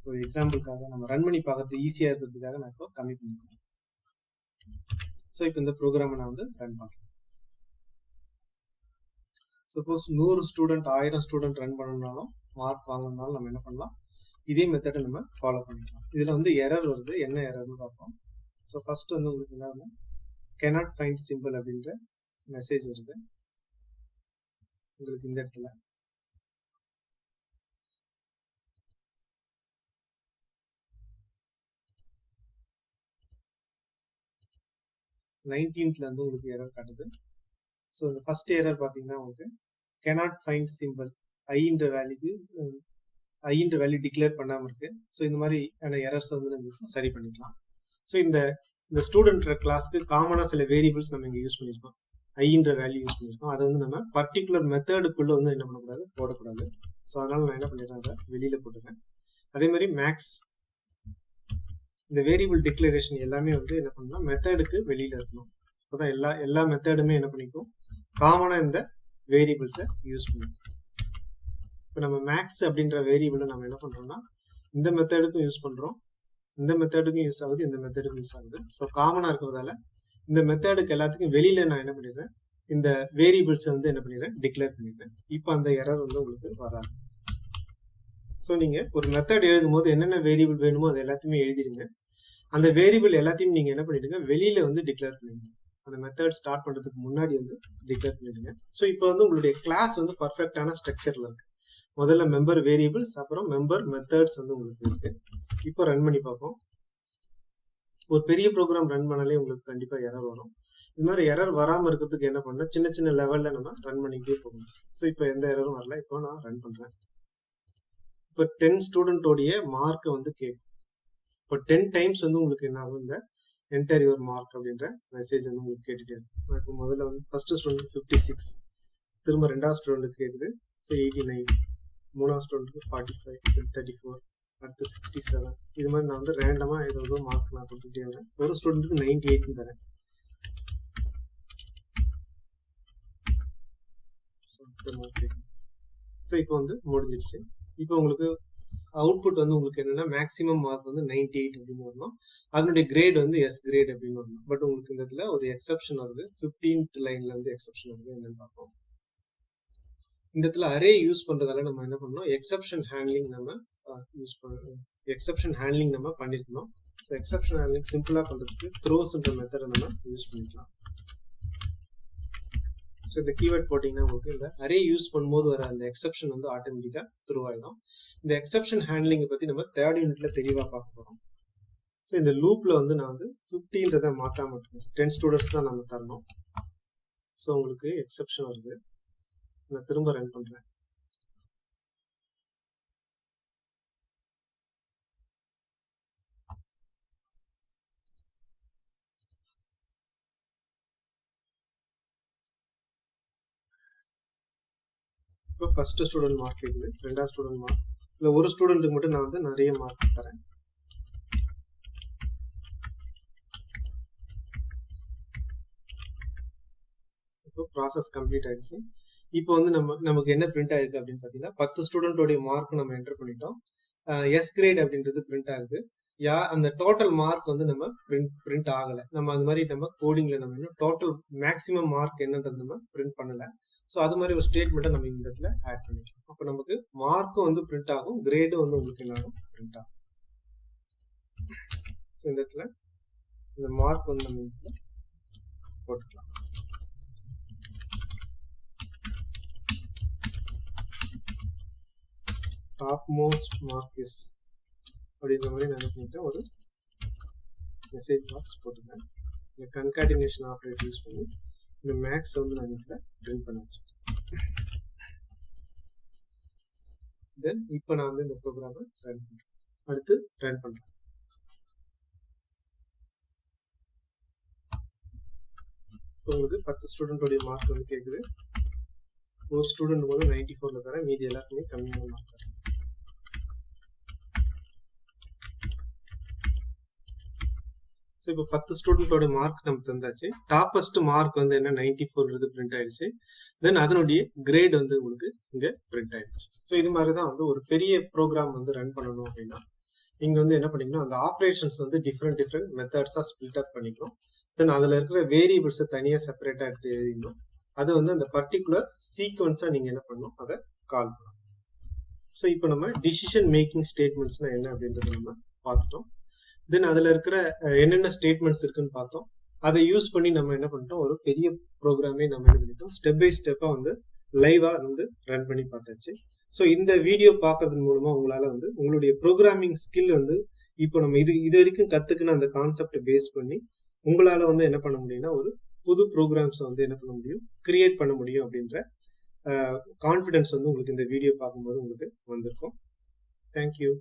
ஒரு எக்ஸாம்பிளுக்காக நம்ம ரன் பண்ணி பார்க்கறது ஈஸியாக இருக்கிறதுக்காக நான் இப்போ கம்மி பண்ணிக்கிறேன். ஸோ இப்போ இந்த ப்ரோக்ராமை நான் வந்து ரன் பண்ணுறேன். சப்போஸ் 100 ஸ்டூடெண்ட் 1000 ஸ்டூடெண்ட் ரன் பண்ணணும்னாலும் மார்க் வாங்கணும்னாலும் நம்ம என்ன பண்ணலாம், இதே மெத்தடை நம்ம ஃபாலோ பண்ணிக்கலாம். இதில் வந்து எரர் வருது, என்ன எரர்னு பார்ப்போம். ஸோ ஃபர்ஸ்ட் வந்து உங்களுக்கு என்ன ஆகும், cannot find symbol அப்படின்ற மெசேஜ் வருது உங்களுக்கு இந்த இடத்துல. 19th வந்து உங்களுக்கு எரர் காட்டுது. ஸோ இந்த ஃபர்ஸ்ட் எரர் பார்த்தீங்கன்னா உங்களுக்கு cannot find symbol ஐன்ற வேல்யூ டிக்ளேர் பண்ணாமல் இருக்கு. ஸோ இந்த மாதிரியான எரர்ஸ் வந்து நம்ம சரி பண்ணிக்கலாம். ஸோ இந்த ஸ்டூடெண்ட் கிளாஸ்க்கு காமனாக சில வேரியபிள்ஸ் நம்ம இங்கே யூஸ் பண்ணியிருக்கோம். ஐன்ற வேல்யூ யூஸ் பண்ணியிருக்கோம். அதை வந்து நம்ம பர்டிகுலர் மெத்தடுக்குள்ள வந்து என்ன பண்ணக்கூடாது, போடக்கூடாது. ஸோ அதனால நான் என்ன பண்ணிடுறேன், அதை வெளியில போட்டுறேன். அதே மாதிரி மேக்ஸ் இந்த வேரியபிள் டிக்ளரேஷன் எல்லாமே வந்து என்ன பண்ணணும், மெத்தடுக்கு வெளியில இருக்கணும். அப்போதான் எல்லா மெத்தடுமே என்ன பண்ணிக்கும், காமனா இந்த வேரியபிள்ஸை யூஸ் பண்ணிக்கும். இப்போ நம்ம மேக்ஸ் அப்படின்ற வேரியபிளை நம்ம என்ன பண்றோம்னா இந்த மெத்தடுக்கும் யூஸ் பண்றோம், இந்த மெத்தடுக்கும் யூஸ் ஆகுது, இந்த மெத்தடுக்கும் யூஸ் ஆகுது. ஸோ காமனா இருக்கிறதால இந்த மெத்தடுக்கு எல்லாத்துக்கும் வெளியில நான் என்ன பண்ணிடுறேன், இந்த வேரியபிள்ஸ் வந்து என்ன பண்ணிடுறேன், டிக்ளேர் பண்ணிடுறேன். இப்போ அந்த எரர் வந்து உங்களுக்கு வராது. ஸோ நீங்க ஒரு மெத்தட் எழுதும் போது என்னென்ன வேரியபிள் வேணுமோ அது எல்லாத்தையுமே எழுதிடுங்க. அந்த வேரியபிள் எல்லாத்தையும் நீங்க என்ன பண்ணிடுங்க, வெளியில வந்து டிக்ளேர் பண்ணிடுங்க. அந்த மெத்தட் ஸ்டார்ட் பண்றதுக்கு முன்னாடி வந்து டிக்ளேர் பண்ணிடுங்க. ஸோ இப்போ வந்து உங்களுடைய கிளாஸ் வந்து பர்ஃபெக்டான ஸ்ட்ரக்சர்ல இருக்கு. முதல்ல மெம்பர் வேரியபிள்ஸ், அப்புறம் மெம்பர் மெத்தட்ஸ் வந்து உங்களுக்கு இருக்கு. இப்போ ரன் பண்ணி பார்ப்போம். ஒரு பெரிய ப்ரோக்ராம் ரன் பண்ணாலே உங்களுக்கு கண்டிப்பா எரர் வரும். இது மாதிரி எரர் வராம இருக்கிறதுக்கு என்ன பண்ண, சின்ன சின்ன லெவல்ல நம்ம ரன் பண்ணிக்கிட்டே போகணும். ஸோ இப்போ எந்த எரரும் வரல. இப்போ நான் ரன் பண்றேன். இப்போ 10 ஸ்டூடெண்டோடைய மார்க்கை வந்து கேட்கும். இப்போ 10 டைம்ஸ் வந்து உங்களுக்கு என்ன ஆகும், இந்த என்டர் யுவர் மார்க் அப்படின்ற மெசேஜ் வந்து உங்களுக்கு கேட்டுட்டே இருக்கும். இப்போ முதல்ல வந்து ஃபர்ஸ்ட் ஸ்டூடெண்ட் 56, திரும்ப ரெண்டாவது ஸ்டூடெண்ட்டுக்கு கேட்குது. ஸோ 89, மூணாவது ஸ்டூடெண்ட்டுக்கு 45, 34, அடுத்து 67. இது மாதிரி நான் வந்து ரேண்டமா ஏதோ மார்க் நான் கொடுத்துட்டே வரேன். ஒரு ஸ்டூடெண்ட்டுக்கு 98 தரேன். ஸோ இப்போ வந்து முடிஞ்சிருச்சு. இப்போ உங்களுக்கு அவுட்புட் வந்து உங்களுக்கு என்னன்னா மேக்ஸிமம் மார்க் வந்து 98 அப்படின்னு வரணும். அதனுடைய கிரேட் வந்து எஸ் கிரேட் அப்படின்னு வரணும். பட் உங்களுக்கு இந்த இடத்துல ஒரு எக்ஸப்ஷன் வருது. 15th லைன்ல இருந்து எக்ஸப்ஷன் வருது. என்னன்னு பார்ப்போம். இந்த இடத்துல அரே யூஸ் பண்றதால நம்ம என்ன பண்ணணும், எக்ஸப்ஷன் ஹேண்ட்லிங் நம்ம யூஸ் பண்ணணும். எக்ஸப்ஷன் ஹேண்ட்லிங் நம்ம பண்ணிருக்கணும். ஸோ எக்ஸப்ஷன் ஹேண்ட்லிங் சிம்பிளா பண்றதுக்கு த்ரோஸ்ன்ற மெத்தடை நம்ம யூஸ் பண்ணிக்கலாம். ஸோ இந்த கீவேர்ட் போட்டீங்கன்னா உங்களுக்கு இந்த அரே யூஸ் பண்ணும்போது வர அந்த எக்ஸப்ஷன் வந்து ஆட்டோமேட்டிக்கா த்ரூ ஆயிடும். இந்த எக்ஸப்ஷன் ஹேண்ட்லிங்கை பத்தி நம்ம 3rd யூனிட்ல தெளிவா பார்க்க போறோம். ஸோ இந்த லூப்ல வந்து நான் வந்து 50ன்றதை மாத்தாம இருக்கேன். 10 ஸ்டூடெண்ட்ஸ் தான் நம்ம தரணும். ஸோ உங்களுக்கு எக்ஸப்ஷன் வருது. நான் திரும்ப ரன் பண்றேன். இப்போ ஃபர்ஸ்ட் ஸ்டூடெண்ட் மார்க் இருக்குது, ரெண்டாவது ஸ்டூடெண்ட் மார்க். இல்லை ஒரு ஸ்டூடெண்ட்டுக்கு மட்டும் நான் வந்து நிறைய மார்க் தரேன். இப்போ ப்ராசஸ் கம்ப்ளீட் ஆயிடுச்சு. இப்போ வந்து நமக்கு என்ன பிரிண்ட் ஆயிருக்கு அப்படின்னு பார்த்தீங்கன்னா 10 ஸ்டூடெண்டோடைய மார்க் நம்ம என்டர் பண்ணிட்டோம். எஸ் கிரேட் அப்படின்றது பிரிண்ட் ஆகுது. அந்த டோட்டல் மார்க் வந்து நம்ம பிரிண்ட் ஆகலை. நம்ம அது மாதிரி நம்ம கோடிங்ல நம்ம இன்னும் டோட்டல் மேக்ஸிமம் மார்க் என்னன்றது நம்ம பிரிண்ட் பண்ணல. ஸோ அது மாதிரி ஒரு ஸ்டேட்மெண்ட்டை நம்ம இந்த இடத்துல ஆட் பண்ணிக்கலாம். அப்போ நமக்கு மார்க்கும் வந்து பிரிண்ட் ஆகும், கிரேடும் வந்து உங்களுக்கு என்ன ஆகும், பிரிண்ட் ஆகும். இந்த இடத்துல இந்த மார்க் வந்து நம்ம இந்த போட்டுக்கலாம். டாப் மோஸ்ட் மார்க் இஸ் அப்படின்ற மாதிரி நான் என்ன பண்ணிட்டேன், ஒரு மெசேஜ் பாக்ஸ் போட்டுருக்கேன். இந்த கன்கார்டினேஷன் ஆப்ரேட் யூஸ் பண்ணி இந்த மேக்ஸ் வந்து நான் இதுல பிரிண்ட் பண்ண வச்சிருக்கேன். தென் இப்போ நான் வந்து இந்த ப்ரோக்ராமை ரன் பண்றேன். அடுத்து ரன் பண்றேன். உங்களுக்கு 10 ஸ்டூடெண்டோடைய மார்க் வந்து கேட்குது. ஒரு ஸ்டூடெண்ட் வந்து 94ல தரேன், மீதி எல்லாருக்குமே கம்மியான மார்க் தரேன். ஸோ இப்போ 10 ஸ்டூடெண்டோட மார்க் நம்ம தந்தாச்சு. டாப்பஸ்ட் மார்க் வந்து என்ன 94 பிரிண்ட் ஆயிடுச்சு. தென் அதனுடைய கிரேட் வந்து உங்களுக்கு இங்க பிரிண்ட் ஆயிடுச்சு. ஸோ இது மாதிரி தான் வந்து ஒரு பெரிய ப்ரோக்ராம் வந்து ரன் பண்ணணும் அப்படின்னா இங்க வந்து என்ன பண்ணிக்கணும், அந்த ஆப்ரேஷன்ஸ் வந்து டிஃப்ரெண்ட் மெத்தட்ஸா ஸ்பிளிட் அப் பண்ணிக்கணும். தென் அதுல இருக்கிற வேரியபிள்ஸை தனியா செப்பரேட்டா எடுத்து எழுதிக்கணும். அது வந்து அந்த பர்டிகுலர் சீக்வன்ஸா நீங்க என்ன பண்ணணும், அதை கால் பண்ணணும். ஸோ இப்போ நம்ம டிசிஷன் மேக்கிங் ஸ்டேட்மெண்ட்ஸ்னா என்ன அப்படின்றத நம்ம பார்த்துட்டோம். தென் அதுல இருக்கிற என்னென்ன ஸ்டேட்மெண்ட்ஸ் இருக்குன்னு பார்த்தோம். அதை யூஸ் பண்ணி நம்ம என்ன பண்ணிட்டோம், ஒரு பெரிய ப்ரோக்ராமே நம்ம என்ன பண்ணிட்டோம், ஸ்டெப் பை ஸ்டெப்பா வந்து லைவா வந்து ரன் பண்ணி பார்த்தாச்சு. ஸோ இந்த வீடியோ பார்க்கறது மூலமா உங்களால வந்து உங்களுடைய ப்ரோக்ராமிங் ஸ்கில் வந்து இப்போ நம்ம இது வரைக்கும் கத்துக்கின அந்த கான்செப்டை பேஸ் பண்ணி உங்களால வந்து என்ன பண்ண முடியும்னா ஒரு புது ப்ரோக்ராம்ஸை வந்து என்ன பண்ண முடியும், கிரியேட் பண்ண முடியும் அப்படின்ற கான்ஃபிடன்ஸ் வந்து உங்களுக்கு இந்த வீடியோ பார்க்கும்போது உங்களுக்கு வந்திருக்கும். தேங்க்யூ.